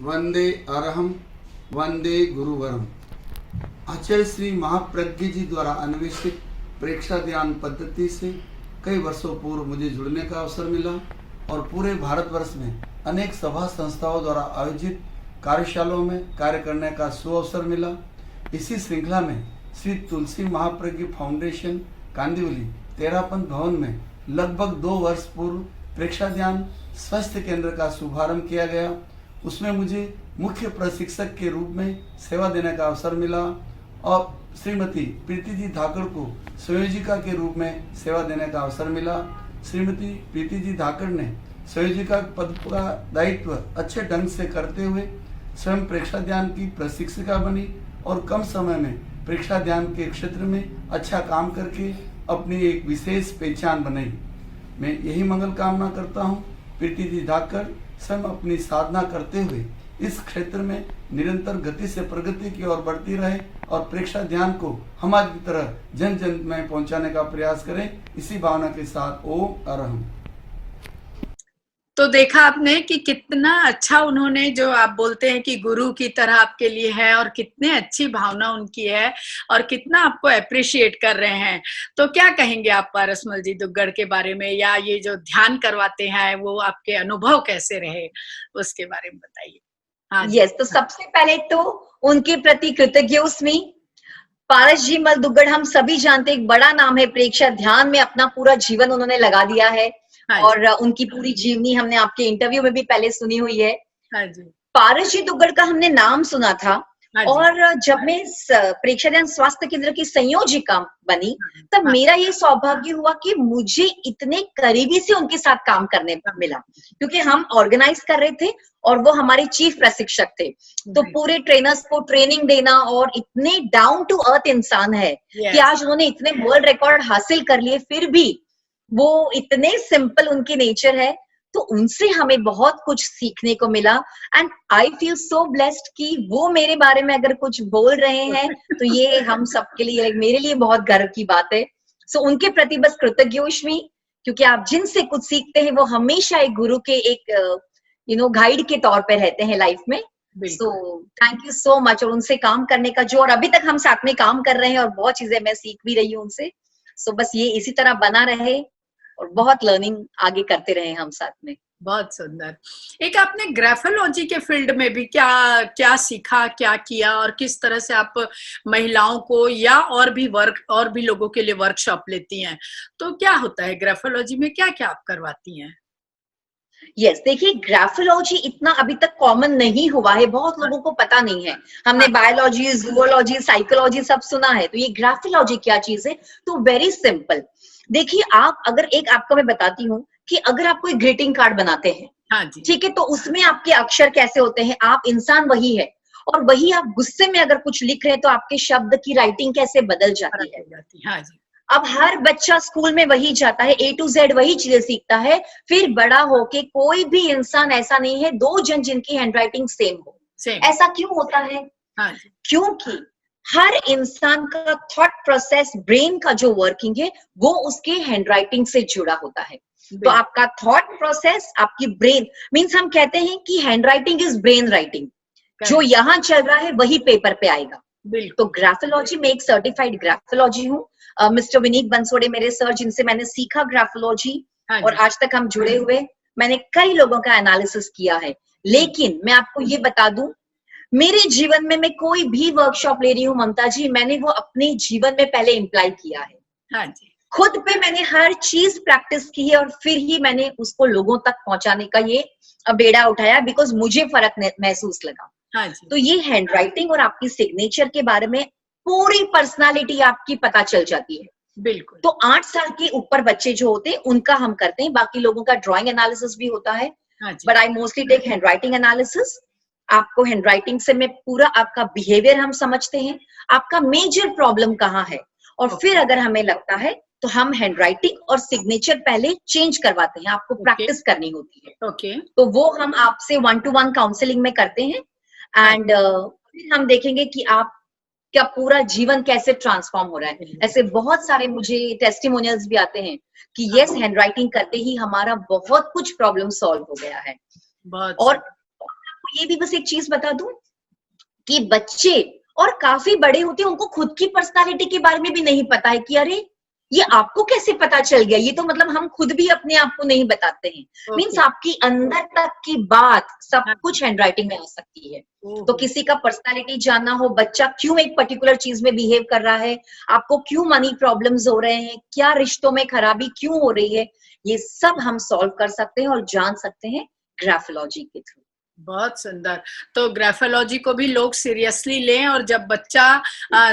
S14: वंदे अरहम वंदे गुरुवरम। आचार्य श्री महाप्रज्ञ जी द्वारा अन्वेषित प्रेक्षा ध्यान पद्धति से कई वर्षों पूर्व मुझे जुड़ने का अवसर मिला और पूरे भारतवर्ष में अनेक सभा संस्थाओं द्वारा आयोजित कार्यशालाओं में कार्य करने का सुअवसर मिला। इसी श्रृंखला में श्री तुलसी महाप्रज्ञ फाउंडेशन कांदीवली तेरापंथ भवन में लगभग 2 वर्ष पूर्व प्रेक्षा ध्यान स्वास्थ्य केंद्र का शुभारंभ किया गया। उसमें मुझे मुख्य प्रशिक्षक के रूप में सेवा देने का अवसर मिला और श्रीमती प्रीति जी धाकड़ को संयोजिका के रूप में सेवा देने का अवसर मिला। श्रीमती प्रीति जी धाकड़ ने संयोजिका पद का दायित्व अच्छे ढंग से करते हुए स्वयं प्रेक्षा ध्यान की प्रशिक्षिका बनी और कम समय में प्रेक्षा ध्यान के क्षेत्र में अच्छा काम करके अपनी एक विशेष पहचान बनाई। मैं यही मंगल कामना करता हूँ प्रीति जी धाकड़ स्वयं अपनी साधना करते हुए इस क्षेत्र में निरंतर गति से प्रगति की ओर बढ़ती रहे और प्रेक्षा ध्यान को हमारी तरह जन जन में पहुंचाने का प्रयास करें। इसी भावना के साथ ओम अरहम।
S1: तो देखा आपने कि कितना अच्छा उन्होंने, जो आप बोलते हैं कि गुरु की तरह आपके लिए है, और कितने अच्छी भावना उनकी है और कितना आपको अप्रिशिएट कर रहे हैं। तो क्या कहेंगे आप पारसमल जी दुग्गड़ के बारे में, या ये जो ध्यान करवाते हैं वो आपके अनुभव कैसे रहे उसके बारे में बताइए। हाँ
S2: यस, तो सबसे पहले तो उनके प्रति कृतज्ञोस्मि। पारस जी मलदुग्गड़ हम सभी जानते हैं, एक बड़ा नाम है प्रेक्षा, ध्यान में अपना पूरा जीवन उन्होंने लगा दिया है।
S1: हाँ
S2: और उनकी पूरी जीवनी हमने आपके इंटरव्यू में भी पहले सुनी हुई है।
S1: हाँ जी।
S2: पारस जी दुग्गड़ का हमने नाम सुना था।
S1: हाँ जी।
S2: और जब मैं प्रेक्षा ध्यान स्वास्थ्य केंद्र की संयोजिका बनी, तब मेरा ये सौभाग्य हुआ कि मुझे इतने करीबी से उनके साथ काम करने मिला, क्योंकि हम ऑर्गेनाइज कर रहे थे और वो हमारे चीफ प्रशिक्षक थे। तो पूरे ट्रेनर्स को ट्रेनिंग देना, और इतने डाउन टू अर्थ इंसान है कि आज उन्होंने इतने वर्ल्ड रिकॉर्ड हासिल कर लिए, फिर भी वो इतने सिंपल उनके नेचर है। तो उनसे हमें बहुत कुछ सीखने को मिला। And I feel so blessed कि वो मेरे बारे में अगर कुछ बोल रहे हैं तो ये हम सबके लिए, मेरे लिए बहुत गर्व की बात है। सो उनके प्रति बस कृतज्ञोस्मि, क्योंकि आप जिनसे कुछ सीखते हैं वो हमेशा एक गुरु के एक गाइड के तौर पे रहते हैं लाइफ में। सो थैंक यू सो मच। और उनसे काम करने का जो, और अभी तक हम साथ में काम कर रहे हैं और बहुत चीजें मैं सीख भी रही हूँ उनसे। सो बस ये इसी तरह बना रहे और बहुत लर्निंग आगे करते रहे हम साथ में।
S1: बहुत सुंदर। एक आपने ग्राफोलॉजी के फील्ड में भी क्या क्या सीखा, क्या किया, और किस तरह से आप महिलाओं को या और भी लोगों के लिए वर्कशॉप लेती हैं, तो क्या होता है ग्राफोलॉजी में, क्या क्या आप करवाती हैं?
S2: यस, देखिए ग्राफोलॉजी इतना अभी तक कॉमन नहीं हुआ है, बहुत लोगों को पता नहीं है। हमने बायोलॉजी, जूलॉजी, साइकोलॉजी सब सुना है, तो ये ग्राफोलॉजी क्या चीज है? तो वेरी सिंपल। देखिए आप अगर आपको मैं बताती हूँ कि अगर आप कोई ग्रीटिंग कार्ड बनाते हैं,
S1: हाँ जी, ठीक
S2: है, तो उसमें आपके अक्षर कैसे होते हैं? आप इंसान वही है, और वही आप गुस्से में अगर कुछ लिख रहे हैं तो आपके शब्द की राइटिंग कैसे बदल जाती है।
S1: हाँ जी।
S2: अब हर बच्चा स्कूल में वही जाता है, A to Z वही चीजें सीखता है, फिर बड़ा होके कोई भी इंसान ऐसा नहीं है दो जन जिनकी हैंडराइटिंग सेम हो। ऐसा क्यों होता है?
S1: हाँ।
S2: क्योंकि हर इंसान का थॉट प्रोसेस, ब्रेन का जो वर्किंग है वो उसके हैंडराइटिंग से जुड़ा होता है। तो आपका थॉट प्रोसेस, आपकी ब्रेन, मीन्स हम कहते हैं कि हैंडराइटिंग इज ब्रेन राइटिंग, जो यहाँ चल रहा है वही पेपर पे आएगा। तो ग्राफोलॉजी में एक सर्टिफाइड ग्राफोलॉजी हूँ। मिस्टर विनीत बंसोड़े मेरे सर, जिनसे मैंने सीखा ग्राफोलॉजी, और आज तक हम जुड़े हुए। मैंने कई लोगों का एनालिसिस किया है, लेकिन मैं आपको ये बता दूं, मेरे जीवन में मैं कोई भी वर्कशॉप ले रही हूँ ममता जी, मैंने वो अपने जीवन में पहले इम्प्लाई किया है।
S1: हाँ जी।
S2: खुद पे मैंने हर चीज प्रैक्टिस की है, और फिर ही मैंने उसको लोगों तक पहुंचाने का ये बेड़ा उठाया, बिकॉज मुझे फर्क महसूस लगा।
S1: हाँ जी।
S2: तो ये हैंडराइटिंग और आपकी सिग्नेचर के बारे में पूरी पर्सनालिटी आपकी पता चल जाती है।
S1: बिल्कुल।
S2: तो 8 साल के ऊपर बच्चे जो होते हैं उनका हम करते हैं, बाकी लोगों का ड्राइंग एनालिसिस भी होता है, but I mostly take handwriting analysis. आपको हैंडराइटिंग से मैं पूरा आपका बिहेवियर हम समझते हैं, आपका मेजर प्रॉब्लम कहाँ है, और फिर अगर हमें लगता है तो हम हैंडराइटिंग और सिग्नेचर पहले चेंज करवाते हैं, आपको प्रैक्टिस करनी होती है। तो वो हम आपसे 1-to-1 काउंसलिंग में करते हैं, एंड फिर हम देखेंगे कि आप क्या पूरा जीवन कैसे ट्रांसफॉर्म हो रहा है। ऐसे बहुत सारे मुझे टेस्टिमोनियल्स भी आते हैं कि यस, हैंडराइटिंग करते ही हमारा बहुत कुछ प्रॉब्लम सॉल्व हो गया है। और आपको ये भी बस एक चीज बता दूं कि बच्चे और काफी बड़े होते हैं, उनको खुद की पर्सनालिटी के बारे में भी नहीं पता है कि अरे ये आपको कैसे पता चल गया। ये तो मतलब हम खुद भी अपने आप को नहीं बताते हैं। मीन्स आपकी अंदर तक की बात सब कुछ हैंडराइटिंग में आ सकती है। तो किसी का पर्सनालिटी जानना हो, बच्चा क्यों एक पर्टिकुलर चीज में बिहेव कर रहा है, आपको क्यों मनी प्रॉब्लम्स हो रहे हैं, क्या रिश्तों में खराबी क्यों हो रही है, ये सब हम सॉल्व कर सकते हैं और जान सकते हैं ग्राफोलॉजी के थ्रू।
S1: बहुत सुंदर। तो ग्राफोलॉजी को भी लोग सीरियसली लें, और जब बच्चा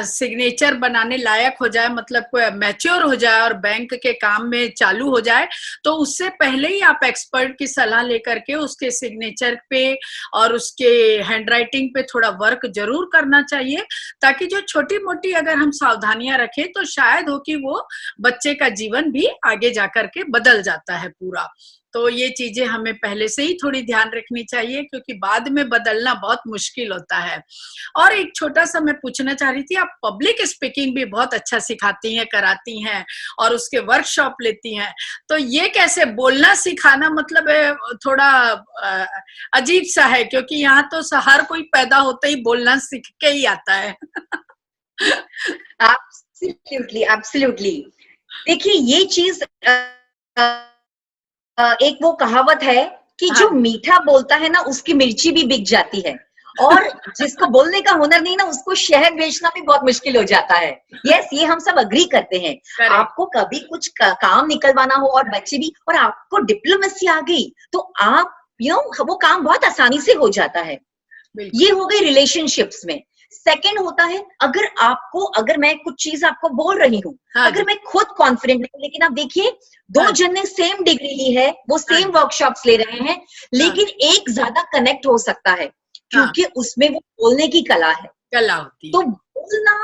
S1: सिग्नेचर बनाने लायक हो जाए, मतलब मैच्योर हो जाए और बैंक के काम में चालू हो जाए, तो उससे पहले ही आप एक्सपर्ट की सलाह लेकर के उसके सिग्नेचर पे और उसके हैंडराइटिंग पे थोड़ा वर्क जरूर करना चाहिए, ताकि जो छोटी मोटी अगर हम सावधानियां रखें तो शायद हो कि वो बच्चे का जीवन भी आगे जाकर के बदल जाता है पूरा। तो ये चीजें हमें पहले से ही थोड़ी ध्यान रखनी चाहिए, क्योंकि बाद में बदलना बहुत मुश्किल होता है। और एक छोटा सा मैं पूछना चाह रही थी, आप पब्लिक स्पीकिंग भी बहुत अच्छा सिखाती हैं, कराती हैं, और उसके वर्कशॉप लेती हैं, तो ये कैसे बोलना सिखाना, मतलब थोड़ा अजीब सा है, क्योंकि यहाँ तो हर कोई पैदा होते ही बोलना सीख के ही आता है।
S2: एब्सोल्युटली। देखिए ये चीज एक वो कहावत है कि जो मीठा बोलता है ना, उसकी मिर्ची भी बिक जाती है, और जिसको बोलने का हुनर नहीं ना, उसको शहद बेचना भी बहुत मुश्किल हो जाता है। यस, ये हम सब अग्री करते हैं। आपको कभी कुछ काम निकलवाना हो और बच्चे भी, और आपको डिप्लोमेसी आ गई तो आप वो काम बहुत आसानी से हो जाता है। ये हो गई रिलेशनशिप्स में। सेकंड होता है, अगर मैं कुछ चीज आपको बोल रही हूँ, अगर मैं खुद कॉन्फिडेंट नहीं, लेकिन आप देखिए 2 जन ने सेम डिग्री ली है, वो सेम वर्कशॉप्स ले रहे हैं, लेकिन एक ज्यादा कनेक्ट हो सकता है क्योंकि उसमें वो बोलने की कला होती है। तो बोलना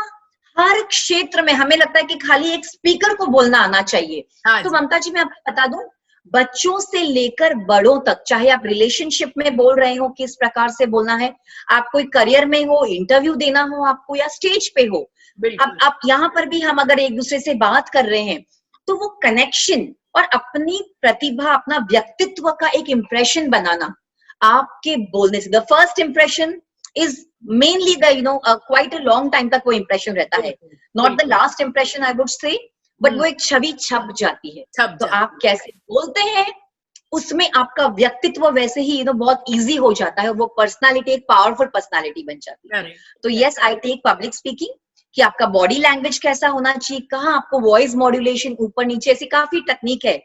S2: हर क्षेत्र में, हमें लगता है कि खाली एक स्पीकर को बोलना आना चाहिए। तो ममता जी, मैं आपको बता दूं, बच्चों से लेकर बड़ों तक, चाहे आप रिलेशनशिप में बोल रहे हो किस प्रकार से बोलना है, आप कोई करियर में हो, इंटरव्यू देना हो आपको, या स्टेज पे हो, अब आप यहाँ पर भी हम अगर एक दूसरे से बात कर रहे हैं तो वो कनेक्शन और अपनी प्रतिभा, अपना व्यक्तित्व का एक इम्प्रेशन बनाना आपके बोलने से, the first impression is mainly the quite a long time तक वो इम्प्रेशन रहता है, not the last impression I would say, but वो एक छवि छप जाती है। तो आप कैसे बोलते हैं उसमें आपका व्यक्तित्व वैसे ही बहुत इजी हो जाता है, वो पर्सनालिटी एक पावरफुल पर्सनालिटी बन जाती है। तो yes, I take public speaking कि आपका बॉडी लैंग्वेज कैसा होना चाहिए, कहाँ आपको वॉइस मॉड्यूलेशन ऊपर नीचे, ऐसी काफी टेक्निक है।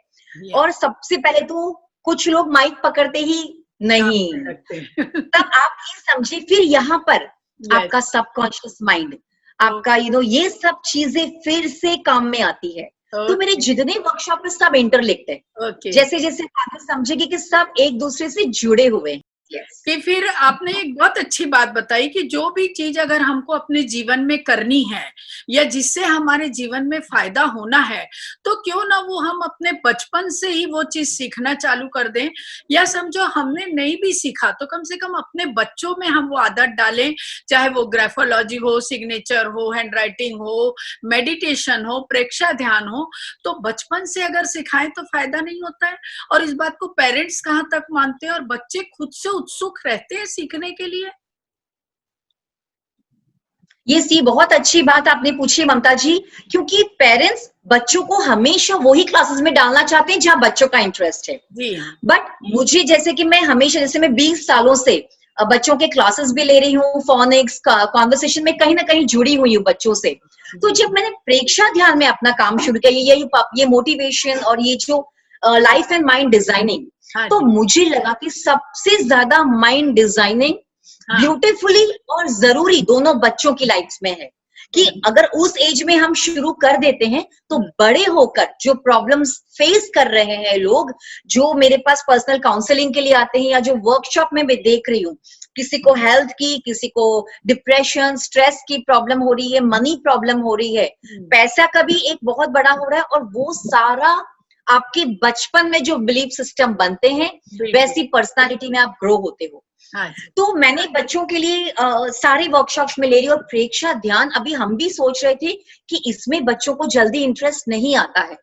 S2: और सबसे पहले तो कुछ लोग माइक पकड़ते ही नहीं, तब आप ये समझिए, फिर यहाँ पर आपका सबकॉन्शियस माइंड, आपका ये सब चीजें फिर से काम में आती है। तो मेरे जितने वर्कशॉप में सब इंटरलिंक्ड है, जैसे जैसे आप समझेंगे कि सब एक दूसरे से जुड़े हुए हैं।
S1: कि फिर आपने एक बहुत अच्छी बात बताई कि जो भी चीज अगर हमको अपने जीवन में करनी है या जिससे हमारे जीवन में फायदा होना है, तो क्यों ना वो हम अपने बचपन से ही वो चीज सीखना चालू कर दें, या समझो हमने नहीं भी सीखा तो कम से कम अपने बच्चों में हम वो आदत डालें, चाहे वो ग्राफोलॉजी हो, सिग्नेचर हो, हैंडराइटिंग हो, मेडिटेशन हो, प्रेक्षा ध्यान हो, तो बचपन से अगर सिखाएं तो फायदा नहीं होता है। और इस बात को पेरेंट्स कहाँ तक मानते हैं और बच्चे खुद से उत्सुक रहते हैं सीखने के लिए?
S2: ये बहुत अच्छी बात आपने पूछी ममता जी, क्योंकि पेरेंट्स बच्चों को हमेशा वही क्लासेस में डालना चाहते हैं जहां बच्चों का इंटरेस्ट है। बट मुझे, जैसे कि मैं हमेशा, जैसे मैं 20 सालों से बच्चों के क्लासेस भी ले रही हूँ, फोनिक्स का कॉन्वर्सेशन में कहीं ना कहीं जुड़ी हुई हूँ बच्चों से। तो जब मैंने प्रेक्षा ध्यान में अपना काम शुरू किया, ये मोटिवेशन और ये जो लाइफ एंड माइंड डिजाइनिंग, तो मुझे लगा कि सबसे ज्यादा माइंड डिजाइनिंग ब्यूटीफुली और जरूरी दोनों बच्चों की लाइफ में है, कि अगर उस एज में हम शुरू कर देते हैं तो बड़े होकर जो प्रॉब्लम्स फेस कर रहे हैं लोग, जो मेरे पास पर्सनल काउंसलिंग के लिए आते हैं या जो वर्कशॉप में मैं देख रही हूँ, किसी को हेल्थ की, किसी को डिप्रेशन, स्ट्रेस की प्रॉब्लम हो रही है, मनी प्रॉब्लम हो रही है, पैसा का भी एक बहुत बड़ा हो रहा है, और वो सारा आपके बचपन में जो बिलीफ सिस्टम बनते हैं वैसी पर्सनालिटी में आप ग्रो होते हो। तो मैंने बच्चों के लिए सारे वर्कशॉप्स में ले रही, और प्रेक्षा ध्यान अभी हम भी सोच रहे थे कि इसमें बच्चों को जल्दी इंटरेस्ट नहीं आता है।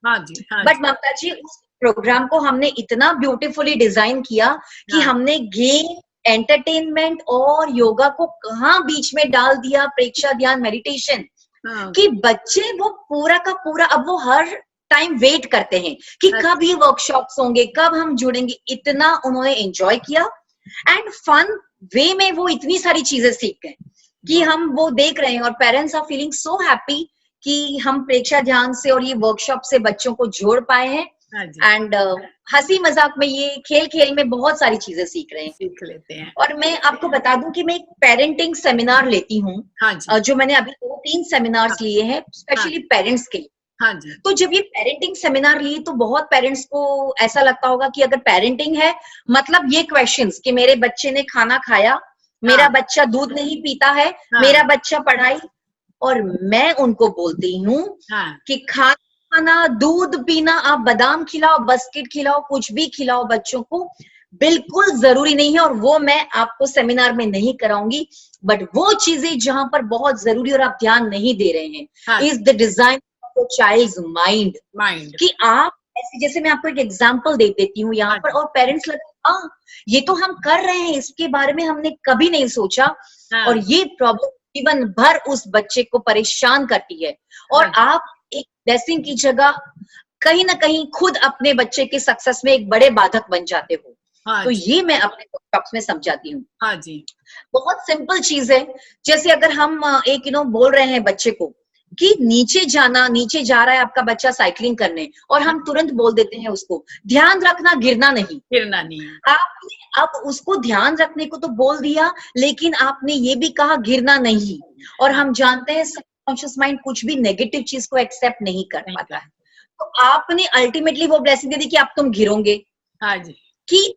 S2: बट ममता जी, उस प्रोग्राम को हमने इतना ब्यूटीफुली डिजाइन किया कि हमने गेम, एंटरटेनमेंट और योगा को कहाँ बीच में डाल दिया, प्रेक्षा ध्यान, मेडिटेशन, कि बच्चे वो पूरा का पूरा, अब वो हर टाइम वेट करते हैं कि कब ये वर्कशॉप्स होंगे, कब हम जुड़ेंगे। इतना उन्होंने एंजॉय किया एंड फन वे में वो इतनी सारी चीजें सीख गए कि हम वो देख रहे हैं, और parents are feeling so happy कि हम प्रेक्षा ध्यान से और ये वर्कशॉप से बच्चों को जोड़ पाए हैं। एंड हंसी मजाक में, ये खेल खेल में बहुत सारी चीजें सीख रहे हैं,
S1: सीख लेते हैं।
S2: और मैं आपको बता दूं कि मैं एक पेरेंटिंग सेमिनार लेती हूँ, जो मैंने अभी 2-3 सेमिनार्स लिए हैं स्पेशली पेरेंट्स के लिए। तो जब ये पेरेंटिंग सेमिनार ली तो बहुत पेरेंट्स को ऐसा लगता होगा कि अगर पेरेंटिंग है मतलब ये क्वेश्चंस कि मेरे बच्चे ने खाना खाया, मेरा बच्चा दूध नहीं पीता है, मेरा बच्चा पढ़ाई, और मैं उनको बोलती हूँ कि खाना, दूध पीना, आप बादाम खिलाओ, बिस्किट खिलाओ, कुछ भी खिलाओ बच्चों को, बिल्कुल जरूरी नहीं है, और वो मैं आपको सेमिनार में नहीं कराऊंगी। बट वो चीजें जहां पर बहुत जरूरी और आप ध्यान नहीं दे रहे हैं, is the design child's mind, कि आप ऐसे, जैसे मैं आपको एक एग्जांपल दे देती हूँ यहाँ पर, और पेरेंट्स लगता ये तो हम कर रहे हैं, इसके बारे में हमने कभी नहीं सोचा, और ये प्रॉब्लम जीवन भर उस बच्चे को परेशान करती है, और आप एक ब्लेसिंग की जगह कहीं ना कहीं खुद अपने बच्चे के सक्सेस में एक बड़े बाधक बन जाते हो।
S1: हाँ
S2: तो
S1: जी,
S2: ये मैं अपने वर्कशॉप्स में समझाती हूँ।
S1: हाँ जी,
S2: बहुत सिंपल चीज है, जैसे अगर हम एक बोल रहे हैं बच्चे को कि नीचे जाना, नीचे जा रहा है आपका बच्चा साइकिलिंग करने, और हम तुरंत बोल देते हैं उसको ध्यान रखना गिरना नहीं।
S1: गिरना नहीं।
S2: आपने अब उसको ध्यान रखने को तो बोल दिया, लेकिन आपने ये भी कहा गिरना नहीं, और हम जानते हैं सबकॉन्शियस माइंड कुछ भी नेगेटिव चीज को एक्सेप्ट नहीं कर पाता है। तो आपने अल्टीमेटली वो ब्लेसिंग दे दी कि आप तुम गिरोगे।
S1: हाँ जी,
S2: कि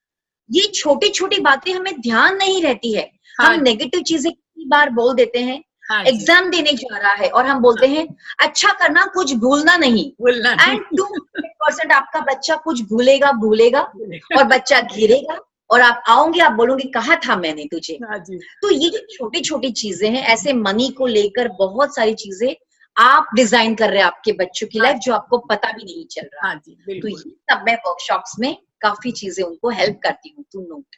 S2: ये छोटी छोटी बातें हमें ध्यान नहीं रहती है,
S1: हाँ
S2: हम नेगेटिव चीजें कई बार बोल देते हैं।
S1: हाँ जी,
S2: एग्जाम देने जा रहा है और हम बोलते हैं अच्छा करना, कुछ भूलना नहीं।
S1: भूलना नहीं।
S2: एंड 200% आपका बच्चा कुछ भूलेगा और बच्चा गिरेगा, और आप आओगे, आप बोलोगे कहा था मैंने तुझे।
S1: हाँ जी,
S2: तो ये जो छोटी छोटी चीजें हैं, ऐसे मनी को लेकर बहुत सारी चीजें आप डिजाइन कर रहे हैं आपके बच्चों की लाइफ, जो आपको पता भी नहीं चल रहा।
S1: हाँ जी,
S2: तो
S1: बिल्कुल।
S2: ये सब मैं वर्कशॉप्स में काफी चीजें उनको हेल्प करती हूँ टू नोट।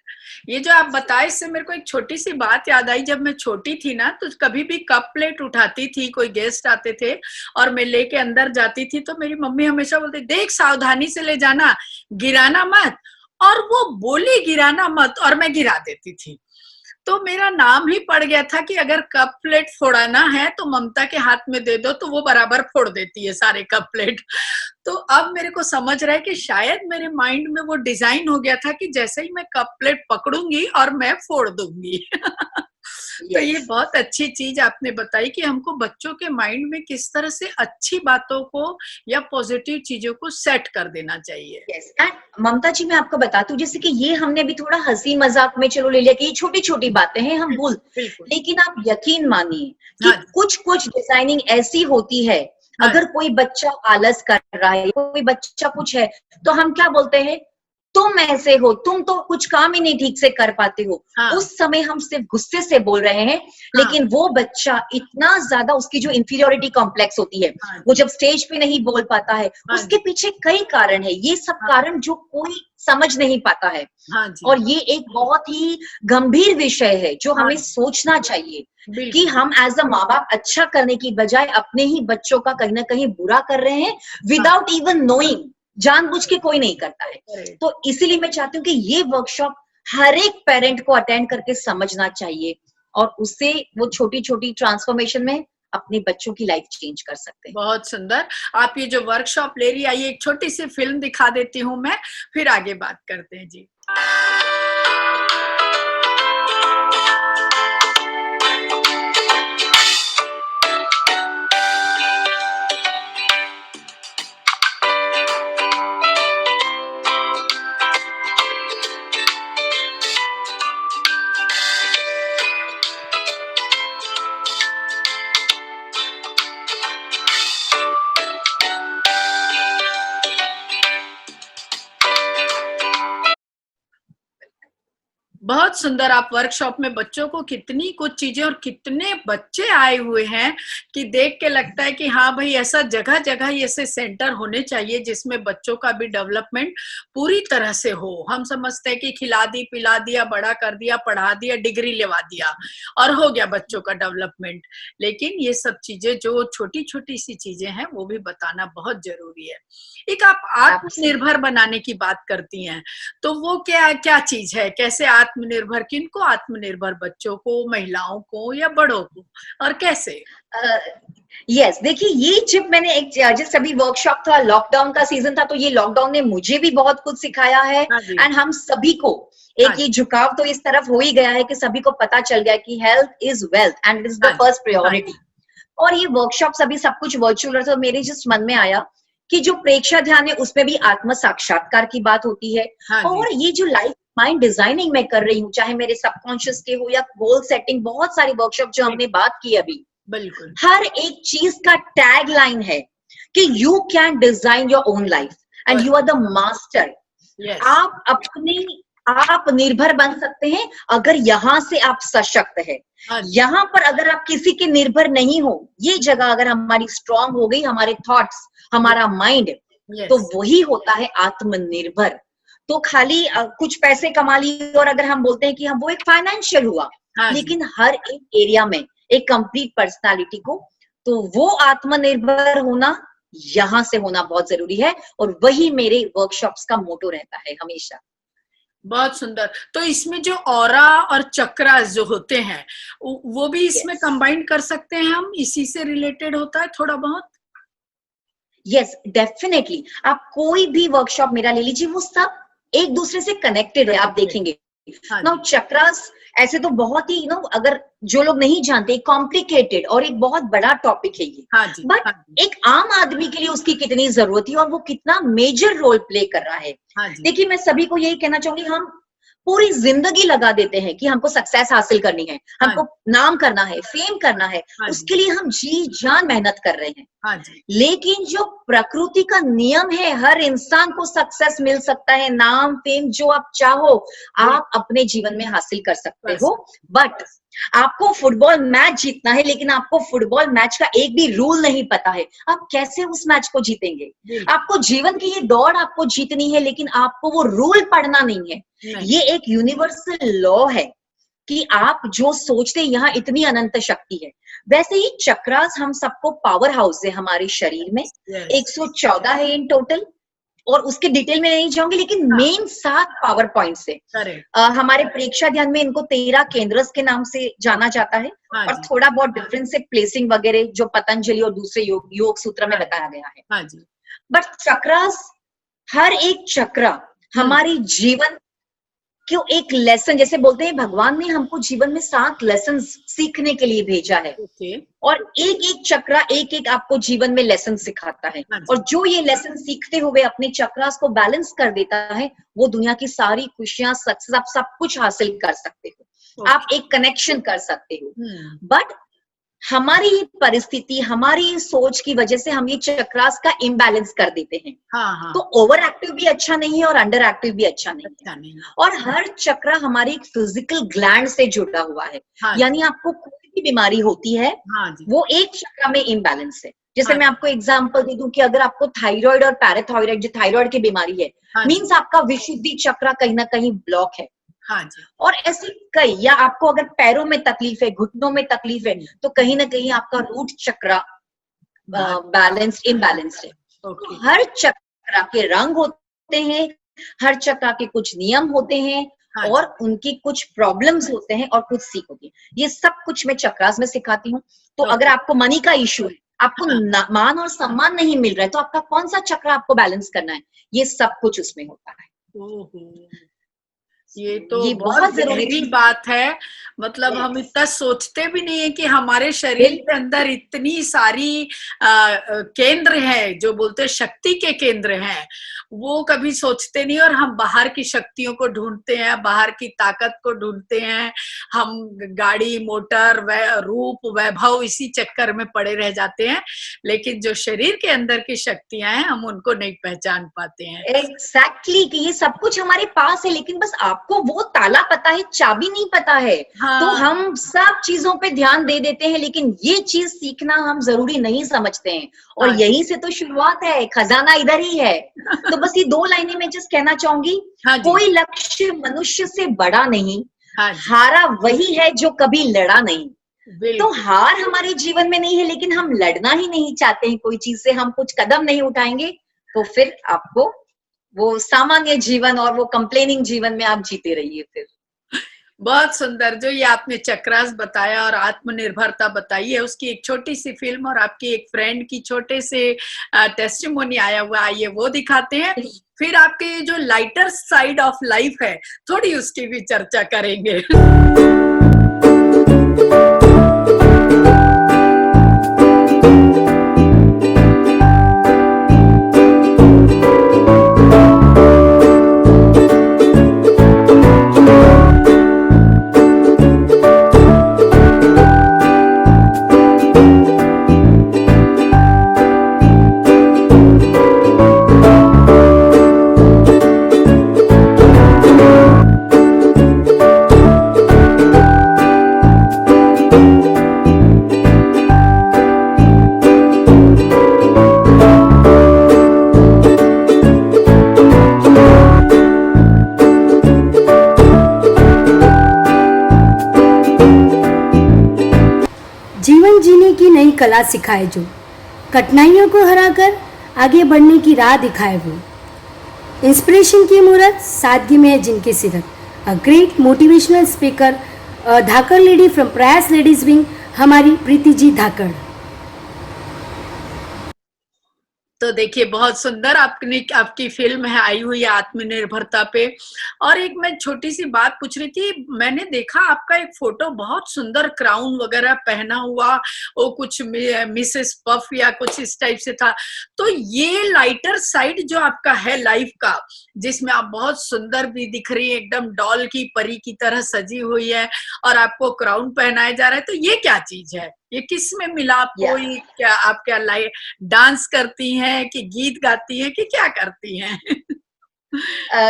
S1: ये जो आप बताए, इससे मेरे को एक छोटी सी बात याद आई। जब मैं छोटी थी ना, तो कभी भी कप प्लेट उठाती थी, कोई गेस्ट आते थे और मैं लेके अंदर जाती थी, तो मेरी मम्मी हमेशा बोलती, देख सावधानी से ले जाना, गिराना मत। और वो बोली गिराना मत, और मैं गिरा देती थी। तो मेरा नाम ही पड़ गया था कि अगर कप प्लेट फोड़ना है तो ममता के हाथ में दे दो, तो वो बराबर फोड़ देती है सारे कप प्लेट। तो अब मेरे को समझ रहा है कि शायद मेरे माइंड में वो डिजाइन हो गया था कि जैसे ही मैं कप प्लेट पकड़ूंगी और मैं फोड़ दूंगी। तो ये बहुत अच्छी चीज आपने बताई कि हमको बच्चों के माइंड में किस तरह से अच्छी बातों को या पॉजिटिव चीजों को सेट कर देना चाहिए।
S2: यस, एंड ममता जी मैं आपको बताती हूँ, जैसे कि ये हमने भी थोड़ा हंसी मजाक में चलो ले लिया कि ये छोटी छोटी बातें हैं, हम भूल, लेकिन आप यकीन मानिए कि कुछ कुछ डिजाइनिंग ऐसी होती है, अगर कोई बच्चा आलस कर रहा है, कोई बच्चा कुछ है, तो हम क्या बोलते हैं, तुम ऐसे हो, तुम तो कुछ काम ही नहीं ठीक से कर पाते हो। उस समय हम सिर्फ गुस्से से बोल रहे हैं, लेकिन वो बच्चा इतना ज्यादा, उसकी जो इंफीरियोरिटी कॉम्प्लेक्स होती है, वो जब स्टेज पे नहीं बोल पाता है, उसके पीछे कई कारण है। ये सब कारण जो कोई समझ नहीं पाता है, और ये एक बहुत ही गंभीर विषय है जो हमें सोचना चाहिए कि हम एज अ माँ बाप अच्छा करने की बजाय अपने ही बच्चों का कहीं ना कहीं बुरा कर रहे हैं, विदाउट इवन नोइंग। जानबूझ के कोई नहीं करता है। तो इसीलिए मैं चाहती हूँ कि ये वर्कशॉप हर एक पेरेंट को अटेंड करके समझना चाहिए, और उससे वो छोटी छोटी ट्रांसफॉर्मेशन में अपने बच्चों की लाइफ चेंज कर सकते हैं।
S1: बहुत सुंदर। आप ये जो वर्कशॉप ले रही, आइए एक छोटी सी फिल्म दिखा देती हूँ मैं, फिर आगे बात करते हैं जी। बहुत सुंदर। आप वर्कशॉप में बच्चों को कितनी कुछ चीजें, और कितने बच्चे आए हुए हैं कि देख के लगता है कि हाँ भाई, ऐसा जगह जगह ऐसे सेंटर होने चाहिए जिसमें बच्चों का भी डेवलपमेंट पूरी तरह से हो। हम समझते हैं कि खिला दी, पिला दिया, बड़ा कर दिया, पढ़ा दिया, डिग्री लेवा दिया और हो गया बच्चों का डेवलपमेंट। लेकिन ये सब चीजें जो छोटी छोटी सी चीजें हैं, वो भी बताना बहुत जरूरी है। एक आप आत्मनिर्भर बनाने की बात करती हैं, तो वो क्या क्या चीज है? कैसे आत्मनिर्भर, किनको आत्मनिर्भर, बच्चों को, महिलाओं को या बड़ों को, और कैसे?
S2: यस, देखिए ये जब मैंने जिस अभी वर्कशॉप था, लॉकडाउन का सीजन था, तो ये लॉकडाउन ने मुझे भी बहुत कुछ सिखाया है, एंड हम सभी को एक ये झुकाव तो इस तरफ हो ही गया है कि सभी को पता चल गया कि health is wealth and it is the first priority. और ये वर्कशॉप अभी सब कुछ वर्चुअल रहा, तो मेरे जिस मन में आया कि जो प्रेक्षा ध्यान है उसमें भी आत्म साक्षात्कार की बात होती है, और ये जो लाइफ माइंड डिजाइनिंग मैं कर रही हूँ, चाहे मेरे सबकॉन्शियस के हो या गोल सेटिंग, बहुत सारी वर्कशॉप जो हमने बात की अभी,
S1: बिल्कुल
S2: हर एक चीज का टैग लाइन है कि you can design your own life and you are the master. आप अपने आप निर्भर बन सकते हैं अगर यहाँ से आप सशक्त है। यहाँ पर अगर आप किसी के निर्भर नहीं हो, ये जगह अगर हमारी स्ट्रांग हो गई, हमारे थॉट्स, हमारा माइंड, तो वही होता है आत्मनिर्भर। तो खाली कुछ पैसे कमा लिए और अगर हम बोलते हैं कि हम वो एक फाइनेंशियल हुआ, लेकिन हर एक एरिया में एक कंप्लीट पर्सनालिटी को, तो वो आत्मनिर्भर होना यहाँ से होना बहुत जरूरी है, और वही मेरे वर्कशॉप्स का मोटो रहता है हमेशा।
S1: बहुत सुंदर। तो इसमें जो ऑरा और चक्रास जो होते हैं वो भी इसमें कंबाइन कर सकते हैं हम, इसी से रिलेटेड होता है थोड़ा बहुत?
S2: Yes, definitely. आप कोई भी वर्कशॉप मेरा ले लीजिए, वो सब एक दूसरे से कनेक्टेड है, आप देखेंगे। नाउ चक्रास ऐसे तो बहुत ही अगर जो लोग नहीं जानते, कॉम्प्लिकेटेड और एक बहुत बड़ा टॉपिक है ये। बट एक आम आदमी के लिए उसकी कितनी जरूरत है और वो कितना मेजर रोल प्ले कर रहा है। देखिए, मैं सभी को यही कहना चाहूंगी, हम पूरी जिंदगी लगा देते हैं कि हमको सक्सेस हासिल करनी है, हमको नाम करना है, फेम करना है, उसके लिए हम जी जान मेहनत कर रहे हैं। लेकिन जो प्रकृति का नियम है, हर इंसान को सक्सेस मिल सकता है, नाम फेम जो आप चाहो आप अपने जीवन में हासिल कर सकते हो। बट आपको फुटबॉल मैच जीतना है, लेकिन आपको फुटबॉल मैच का एक भी रूल नहीं पता है, आप कैसे उस मैच को जीतेंगे? आपको जीवन की ये दौड़ आपको जीतनी है, लेकिन आपको वो रूल पढ़ना नहीं है। ये एक यूनिवर्सल लॉ है कि आप जो सोचते हैं, यहाँ इतनी अनंत शक्ति है। वैसे ही चक्रास हम सबको पावर हाउस है हमारे शरीर में, 114 है इन टोटल, और उसके डिटेल में नहीं जाऊंगी, लेकिन मेन 7 पावर पॉइंट्स है। हमारे प्रेक्षा ध्यान में इनको 13 केंद्रस के नाम से जाना जाता है, और थोड़ा बहुत डिफरेंस है प्लेसिंग वगैरह जो पतंजलि और दूसरे योग सूत्र में बताया गया है। बट चक्रास, हर एक चक्र हमारी जीवन क्यों एक लेसन, जैसे बोलते हैं भगवान ने हमको जीवन में 7 लेसन सीखने के लिए भेजा है, और एक एक चक्र एक एक आपको जीवन में लेसन सिखाता है। और जो ये लेसन सीखते हुए अपने चक्रास को बैलेंस कर देता है, वो दुनिया की सारी खुशियां, सक्सेस, आप सब कुछ हासिल कर सकते हो, आप एक कनेक्शन कर सकते हो। बट हमारी परिस्थिति, हमारी सोच की वजह से हम ये चक्रास का इम्बैलेंस कर देते हैं। तो ओवर एक्टिव भी अच्छा नहीं है और अंडर एक्टिव भी अच्छा नहीं है। और हर चक्र हमारी एक फिजिकल ग्लैंड से जुड़ा हुआ है। यानी आपको कोई भी बीमारी होती है, वो एक चक्र में इम्बैलेंस है। जैसे मैं आपको एग्जांपल दे दूं कि अगर आपको थायराइड और पैराथायराइड, जो थायराइड की बीमारी है, मीन्स आपका विशुद्धि चक्र कहीं ना कहीं ब्लॉक है। और ऐसी कई, या आपको अगर पैरों में तकलीफ है, घुटनों में तकलीफ है, तो कहीं ना कहीं आपका रूट चक्र बैलेंस इम्बैलेंस है। हर चक्र के रंग होते हैं, हर चक्र के कुछ नियम होते हैं, और उनकी कुछ प्रॉब्लम्स होते हैं और कुछ सीख होती है। ये सब कुछ मैं चक्रास में सिखाती हूँ। तो अगर आपको मनी का इश्यू है, आपको मान और सम्मान नहीं मिल रहा है, तो आपका कौन सा चक्र आपको बैलेंस करना है, ये सब कुछ उसमें होता है।
S1: ये तो बहुत जरूरी बात है। मतलब हम इतना सोचते भी नहीं है कि हमारे शरीर के अंदर इतनी सारी केंद्र है, जो बोलते हैं शक्ति के केंद्र हैं, वो कभी सोचते नहीं। और हम बाहर की शक्तियों को ढूंढते हैं, बाहर की ताकत को ढूंढते हैं, हम गाड़ी मोटर रूप वैभव इसी चक्कर में पड़े रह जाते हैं। लेकिन जो शरीर के अंदर की शक्तियां हैं, हम उनको नहीं पहचान पाते हैं।
S2: एग्जैक्टली कि ये सब कुछ हमारे पास है, लेकिन बस आपको वो ताला पता है, चाबी नहीं पता है। तो हम सब चीजों पे ध्यान दे देते हैं, लेकिन ये चीज सीखना हम जरूरी नहीं समझते हैं। और यही से तो शुरुआत है, खजाना इधर ही है। तो बस ये 2 लाइनें मैं जस्ट कहना चाहूंगी, कोई लक्ष्य मनुष्य से बड़ा नहीं, हारा वही है जो कभी लड़ा नहीं। तो हार हमारे जीवन में नहीं है, लेकिन हम लड़ना ही नहीं चाहते हैं कोई चीज से, हम कुछ कदम नहीं उठाएंगे, तो फिर आपको वो सामान्य जीवन और वो कंप्लेनिंग जीवन में आप जीते रहिए। फिर
S1: बहुत सुंदर जो ये आपने चक्रास बताया और आत्मनिर्भरता बताई है, उसकी एक छोटी सी फिल्म और आपकी एक फ्रेंड की छोटे से टेस्टिमोनी आया हुआ, आइए वो दिखाते हैं। फिर आपके जो लाइटर साइड ऑफ लाइफ है, थोड़ी उसकी भी चर्चा करेंगे।
S15: कला सिखाए जो, कठिनाइयों को हराकर आगे बढ़ने की राह दिखाए वो, इंस्पिरेशन की मूरत सादगी में है जिनकी सीरत। A great motivational speaker, Dhakad lady from प्रयास लेडीज विंग, हमारी प्रीति जी धाकड़।
S1: तो देखिए बहुत सुंदर आपकी फिल्म है आई हुई है आत्मनिर्भरता पे। और एक मैं छोटी सी बात पूछ रही थी, मैंने देखा आपका एक फोटो बहुत सुंदर क्राउन वगैरह पहना हुआ, वो कुछ मिसेस पफ या कुछ इस टाइप से था। तो ये लाइटर साइड जो आपका है लाइफ का, जिसमें आप बहुत सुंदर भी दिख रही है, एकदम डॉल की परी की तरह सजी हुई है और आपको क्राउन पहनाया जा रहा है, तो ये क्या चीज है? ये किस में मिला आपको? ये क्या आप क्या डांस करती हैं कि गीत गाती हैं कि क्या करती हैं?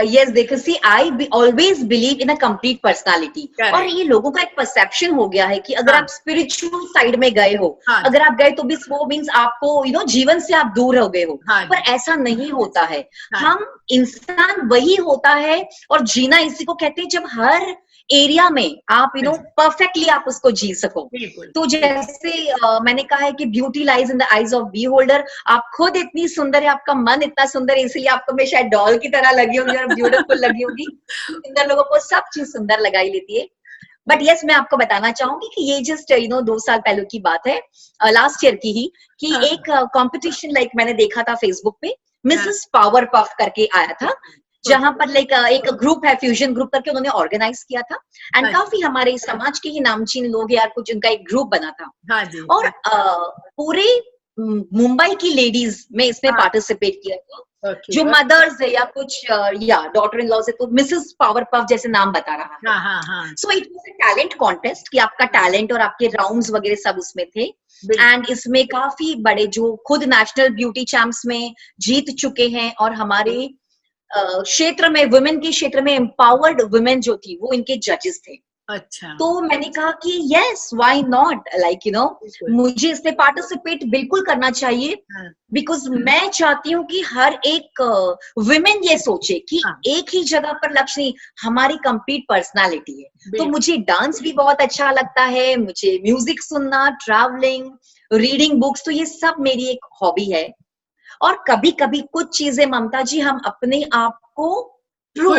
S2: Yes, देखो see I always believe in a complete personality. और ये लोगों का एक परसेप्शन हो गया है कि अगर आप स्पिरिचुअल साइड में गए हो, अगर आप गए तो भी वो मीन्स आपको जीवन से आप दूर हो गए हो। पर ऐसा नहीं होता है। हम इंसान वही होता है और जीना इसी को कहते हैं जब हर एरिया में आप परफेक्टली आप उसको जी सको। तो जैसे मैंने कहा है कि beauty lies in the eyes of beholder. आप खुद इतनी सुंदर है, आपका मन इतना सुंदर है, इसलिए आपको मैं शायद डॉल की तरह लगी होगी और ब्यूटीफुल लगी होगी। सुंदर लोगों को सब चीज सुंदर लगाई लेती है। बट यस, मैं आपको बताना चाहूंगी कि ये जस्ट 2 साल पहले की बात है, लास्ट ईयर की ही, कि एक कॉम्पिटिशन लाइक मैंने देखा था फेसबुक पे, मिसेस पावर पफ करके आया था, जहां पर लाइक एक ग्रुप है, फ्यूजन ग्रुप करके उन्होंने ऑर्गेनाइज किया था। एंड काफी हमारे समाज के ही नामचीन लोग यार कुछ उनका एक ग्रुप बना था। और पूरे मुंबई की लेडीज में इसमें पार्टिसिपेट किया था, जो मदर्स है या कुछ या डॉटर इन लॉ से, तो मिसेस पावर पफ जैसे नाम बता रहा है। So it was a talent contest कि आपका टैलेंट और आपके राउंड्स वगैरह सब उसमें थे। एंड इसमें काफी बड़े जो खुद नेशनल ब्यूटी चैंप्स में जीत चुके हैं और हमारे क्षेत्र में, वुमेन के क्षेत्र में एम्पावर्ड वुमेन जो थी, वो इनके जजेस थे।
S1: अच्छा।
S2: तो मैंने कहा कि यस, व्हाई नॉट, लाइक मुझे इसमें पार्टिसिपेट बिल्कुल करना चाहिए। बिकॉज मैं चाहती हूँ कि हर एक वुमेन ये सोचे कि एक ही जगह पर लक्ष्य नहीं, हमारी कंप्लीट पर्सनालिटी है। तो मुझे डांस भी बहुत अच्छा लगता है, मुझे म्यूजिक सुनना, ट्रैवलिंग, रीडिंग बुक्स, तो ये सब मेरी एक हॉबी है। और कभी कभी कुछ चीजें ममता जी हम अपने आप को प्रूव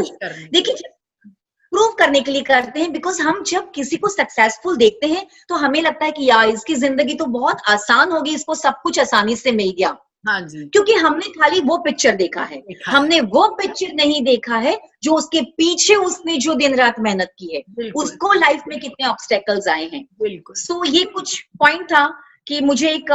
S2: करने के लिए करते हैं। बिकॉज हम जब किसी को सक्सेसफुल देखते हैं तो हमें लगता है कि यार इसकी जिंदगी तो बहुत आसान होगी, इसको सब कुछ आसानी से मिल गया।
S1: हाँ जी।
S2: क्योंकि हमने खाली वो पिक्चर देखा है, हमने वो पिक्चर नहीं देखा है जो उसके पीछे उसने जो दिन रात मेहनत की है, उसको लाइफ में कितने ऑब्स्टेकल्स आए हैं। सो ये कुछ पॉइंट था कि मुझे एक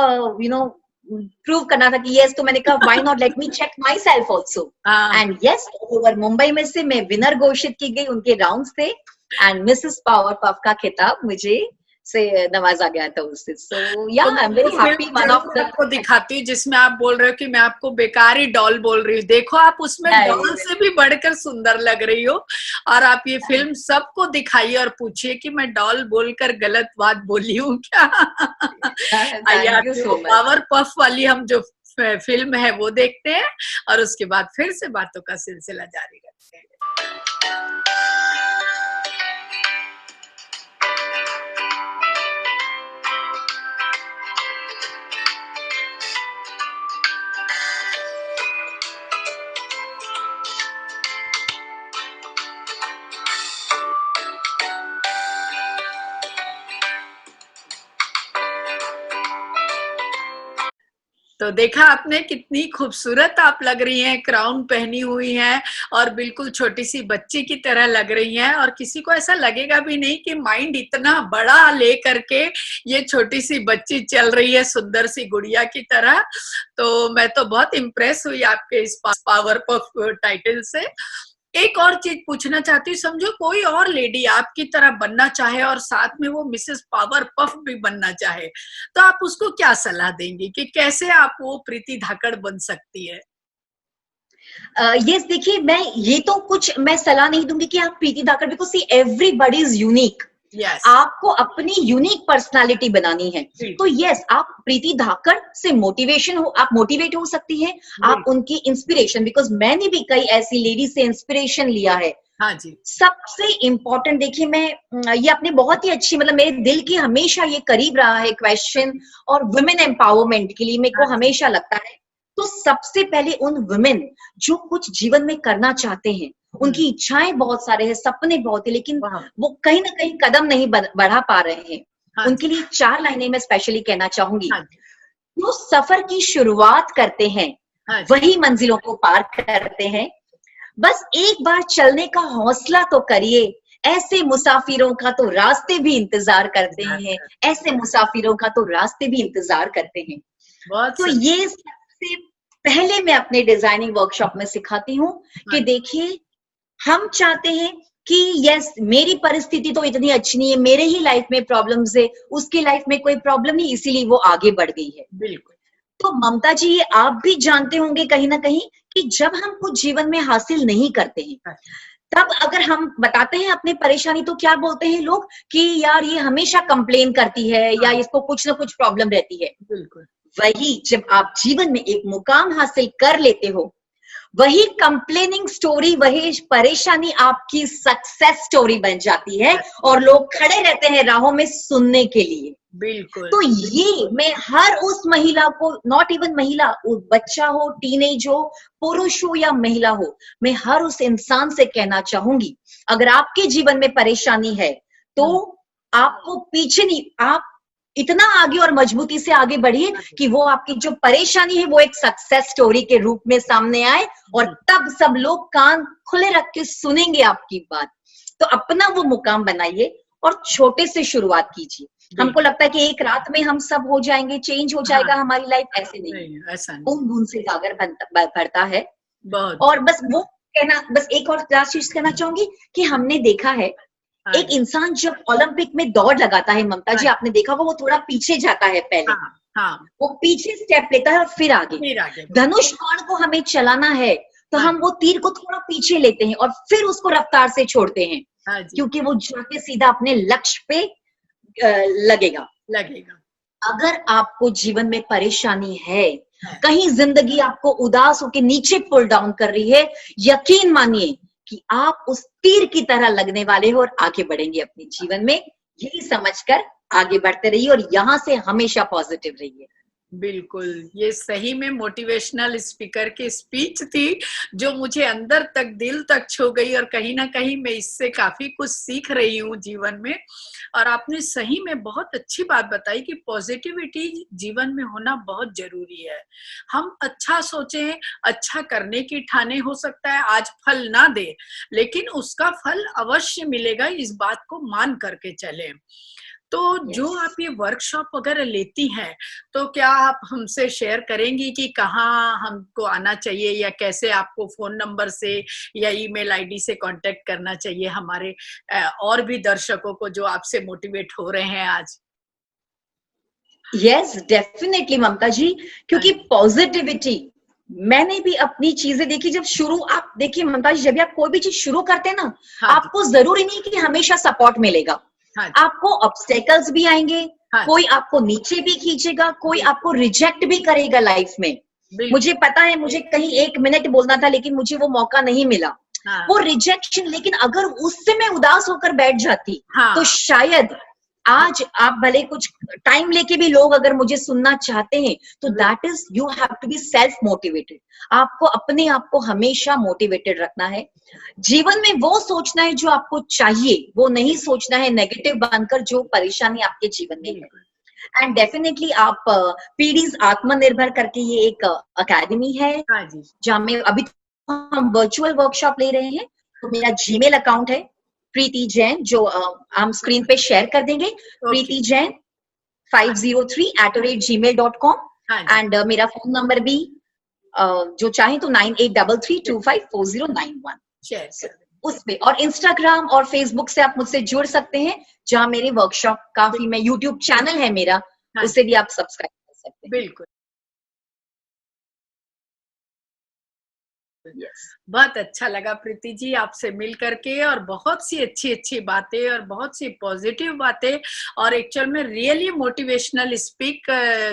S2: प्रूव करना था कि यस। तो मैंने कहा why not, let me check myself also. And yes, over Mumbai में से मैं विनर घोषित की गई, उनके राउंड्स थे एंड मिसेस पावर पफ का खिताब मुझे से नवाजा गया था उससे। सो या I am very happy. One of the
S1: को दिखाती हूँ जिसमें आप बोल रहे हो कि मैं आपको बेकार ही डॉल बोल रही हूँ, देखो आप उसमें डॉल से भी बढ़कर सुंदर लग रही हो। और आप ये फिल्म सबको दिखाइए और पूछिए कि मैं डॉल बोलकर गलत बात बोली हूँ क्या। पावर पफ वाली हम जो फिल्म है वो देखते हैं और उसके बाद फिर से बातों का सिलसिला जारी रखते हैं। तो देखा आपने कितनी खूबसूरत आप लग रही हैं, क्राउन पहनी हुई हैं और बिल्कुल छोटी सी बच्ची की तरह लग रही हैं। और किसी को ऐसा लगेगा भी नहीं कि माइंड इतना बड़ा ले करके ये छोटी सी बच्ची चल रही है सुंदर सी गुड़िया की तरह। तो मैं तो बहुत इम्प्रेस हुई आपके इस पावर पफ टाइटल से। एक और चीज पूछना चाहती हूँ, समझो कोई और लेडी आपकी तरह बनना चाहे और साथ में वो मिसेस पावर पफ भी बनना चाहे, तो आप उसको क्या सलाह देंगी कि कैसे आप वो प्रीति धाकड़ बन सकती है?
S2: यस, देखिए मैं ये तो कुछ मैं सलाह नहीं दूंगी कि आप Preeti Dhakad, because see everybody is unique. आपको अपनी यूनिक पर्सनालिटी बनानी है। तो यस, आप प्रीति धाकड़ से मोटिवेशन हो, आप मोटिवेट हो सकती है, आप उनकी इंस्पिरेशन, बिकॉज मैंने भी कई ऐसी लेडी से इंस्पिरेशन लिया है।
S1: हाँ जी।
S2: सबसे इम्पोर्टेंट देखिए, मैं ये अपने बहुत ही अच्छी, मतलब मेरे दिल की हमेशा ये करीब रहा है क्वेश्चन, और वुमेन एम्पावरमेंट के लिए मेरे को हमेशा लगता है तो सबसे पहले उन वुमेन जो कुछ जीवन में करना चाहते हैं, उनकी इच्छाएं बहुत सारे हैं, सपने बहुत है, लेकिन वो कहीं ना कहीं कदम नहीं बढ़ा पा रहे हैं, उनके लिए 4 लाइनें मैं स्पेशली कहना चाहूंगी। जो सफर की शुरुआत करते हैं वही मंजिलों को पार करते हैं। बस एक बार चलने का हौसला तो करिए, ऐसे मुसाफिरों का तो रास्ते भी इंतजार करते हैं, ऐसे मुसाफिरों का तो रास्ते भी इंतजार करते हैं। तो ये सबसे पहले मैं अपने डिजाइनिंग वर्कशॉप में सिखाती हूँ कि देखिए, हम चाहते हैं कि यस, मेरी परिस्थिति तो इतनी अच्छी नहीं है, मेरे ही लाइफ में प्रॉब्लम्स है, उसकी लाइफ में कोई प्रॉब्लम नहीं, इसीलिए वो आगे बढ़ गई है।
S1: बिल्कुल।
S2: तो ममता जी, ये आप भी जानते होंगे कहीं ना कहीं कि जब हम कुछ जीवन में हासिल नहीं करते हैं, तब अगर हम बताते हैं अपनी परेशानी तो क्या बोलते हैं लोग कि यार ये हमेशा कंप्लेन करती है या इसको कुछ ना कुछ प्रॉब्लम रहती है।
S1: बिल्कुल।
S2: वही जब आप जीवन में एक मुकाम हासिल कर लेते हो, वही कंप्लेनिंग स्टोरी, वही परेशानी आपकी सक्सेस स्टोरी बन जाती है और लोग खड़े रहते हैं राहों में सुनने के लिए।
S1: बिल्कुल।
S2: तो ये मैं हर उस महिला को, नॉट इवन महिला, बच्चा हो, टीनेज हो, पुरुष हो या महिला हो, मैं हर उस इंसान से कहना चाहूंगी, अगर आपके जीवन में परेशानी है तो आपको पीछे नहीं, आप इतना आगे और मजबूती से आगे बढ़िए कि वो आपकी जो परेशानी है वो एक सक्सेस स्टोरी के रूप में सामने आए और तब सब लोग कान खुले रख के सुनेंगे आपकी बात। तो अपना वो मुकाम बनाइए और छोटे से शुरुआत कीजिए। हमको लगता है कि एक रात में हम सब हो जाएंगे, चेंज हो जाएगा हमारी लाइफ, ऐसे नहीं,
S1: ऐसा नहीं।
S2: बूंद बूंद से सागर भरता है।
S1: बहुत।
S2: और बस वो कहना, बस एक और लास्ट चीज कहना चाहूंगी कि हमने देखा है एक इंसान जब ओलंपिक में दौड़ लगाता है, ममता जी आपने देखा होगा, वो थोड़ा पीछे जाता है पहले, वो पीछे स्टेप लेता है और फिर आगे। धनुष बाण को हमें चलाना है तो हम वो तीर को थोड़ा पीछे लेते हैं और फिर उसको रफ्तार से छोड़ते हैं, क्योंकि वो जाके सीधा अपने लक्ष्य पे लगेगा। अगर आपको जीवन में परेशानी है, कहीं जिंदगी आपको उदास होकर नीचे पुल डाउन कर रही है, यकीन मानिए कि आप उस तीर की तरह लगने वाले हो और आगे बढ़ेंगे अपने जीवन में। यही समझकर आगे बढ़ते रहिए और यहाँ से हमेशा पॉजिटिव रहिए।
S1: बिल्कुल, ये सही में मोटिवेशनल स्पीकर की स्पीच थी जो मुझे अंदर तक, दिल तक छू गई और कहीं ना कहीं मैं इससे काफी कुछ सीख रही हूँ जीवन में। और आपने सही में बहुत अच्छी बात बताई कि पॉजिटिविटी जीवन में होना बहुत जरूरी है। हम अच्छा सोचें, अच्छा करने की ठाने, हो सकता है आज फल ना दे, लेकिन उसका फल अवश्य मिलेगा, इस बात को मान करके चलें। तो जो आप ये वर्कशॉप वगैरह लेती हैं, तो क्या आप हमसे शेयर करेंगी कि कहाँ हमको आना चाहिए या कैसे आपको फोन नंबर से या ईमेल आईडी से कांटेक्ट करना चाहिए हमारे और भी दर्शकों को जो आपसे मोटिवेट हो रहे हैं आज?
S2: यस, डेफिनेटली ममता जी, क्योंकि पॉजिटिविटी मैंने भी अपनी चीजें देखी। जब शुरू, आप देखिए ममता जी, जब आप कोई भी चीज शुरू करते हैं ना, आपको जरूरी नहीं कि हमेशा सपोर्ट मिलेगा, आपको ऑब्स्टेकल्स भी आएंगे, कोई आपको नीचे भी खींचेगा, कोई आपको रिजेक्ट भी करेगा लाइफ में। मुझे पता है, मुझे कहीं 1 मिनट बोलना था लेकिन मुझे वो मौका नहीं मिला, वो रिजेक्शन। लेकिन अगर उससे मैं उदास होकर बैठ जाती तो शायद आज आप भले कुछ टाइम लेके भी लोग अगर मुझे सुनना चाहते हैं, तो that is, you have to be self motivated. आपको अपने आप को हमेशा मोटिवेटेड रखना है। जीवन में वो सोचना है जो आपको चाहिए, वो नहीं सोचना है नेगेटिव बनकर जो परेशानी आपके जीवन में है। एंड डेफिनेटली आप पीडीज आत्मनिर्भर करके ये एक अकेडमी है जहाँ में अभी हम वर्चुअल वर्कशॉप ले रहे हैं। तो मेरा जीमेल अकाउंट है प्रीति जैन, जो हम स्क्रीन पे शेयर कर देंगे, प्रीति जैन 503@gmail.com। एंड मेरा फोन नंबर भी जो चाहे तो 9833254091 उस पे, और इंस्टाग्राम और फेसबुक से आप मुझसे जुड़ सकते हैं, जहां मेरे वर्कशॉप काफी, मैं यूट्यूब चैनल है मेरा, उसे भी आप सब्सक्राइब कर सकते हैं।
S1: बिल्कुल। बहुत अच्छा लगा प्रीति जी आपसे मिल करके, और बहुत सी अच्छी अच्छी बातें और बहुत सी पॉजिटिव बातें, और एक्चुअल में रियली मोटिवेशनल स्पीक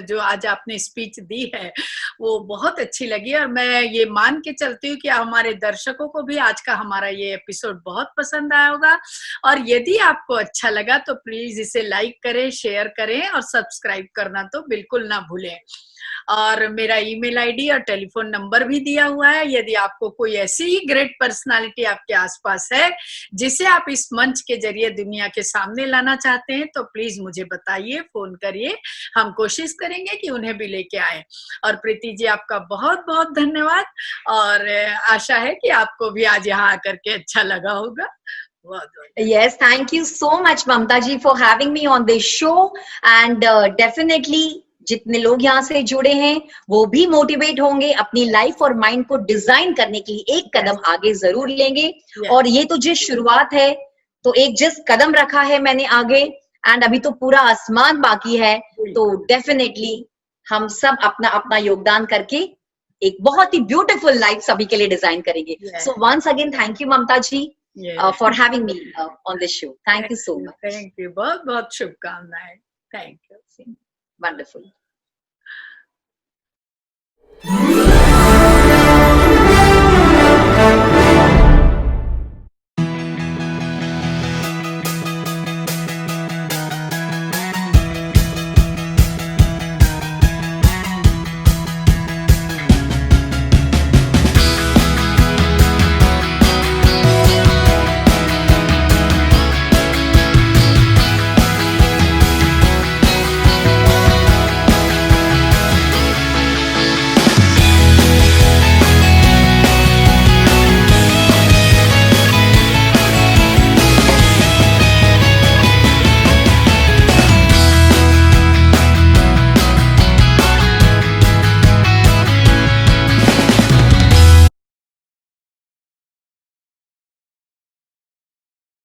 S1: जो आज आपने स्पीच दी है वो बहुत अच्छी लगी। और मैं ये मान के चलती हूँ कि हमारे दर्शकों को भी आज का हमारा ये एपिसोड बहुत पसंद आया होगा। और यदि आपको अच्छा लगा तो प्लीज इसे लाइक करें, शेयर करें और सब्सक्राइब करना तो बिल्कुल ना भूलें। और मेरा ईमेल आईडी और टेलीफोन नंबर भी दिया हुआ है। यदि आपको कोई ऐसी ही ग्रेट पर्सनालिटी आपके आसपास है जिसे आप इस मंच के जरिए दुनिया के सामने लाना चाहते हैं तो प्लीज मुझे बताइए, फोन करिए, हम कोशिश करेंगे कि उन्हें भी लेके आए। और प्रीति जी आपका बहुत बहुत धन्यवाद और आशा है कि आपको भी आज यहाँ आकर के अच्छा लगा होगा।
S2: Yes, thank you so much, Mamta ji, for having me on this show. And definitely, जितने लोग यहाँ से जुड़े हैं वो भी मोटिवेट होंगे, अपनी लाइफ और माइंड को डिजाइन करने के लिए एक कदम आगे जरूर लेंगे। और ये तो जिस शुरुआत है, तो एक जिस कदम रखा है मैंने आगे, एंड अभी तो पूरा आसमान बाकी है, तो डेफिनेटली हम सब अपना अपना योगदान करके एक बहुत ही ब्यूटीफुल लाइफ सभी के लिए डिजाइन करेंगे। So once again thank you Mamta ji for having me on this show. Thank you so much.
S1: Thank you. बहुत बहुत शुभकामनाएं. Thank you.
S2: Wonderful.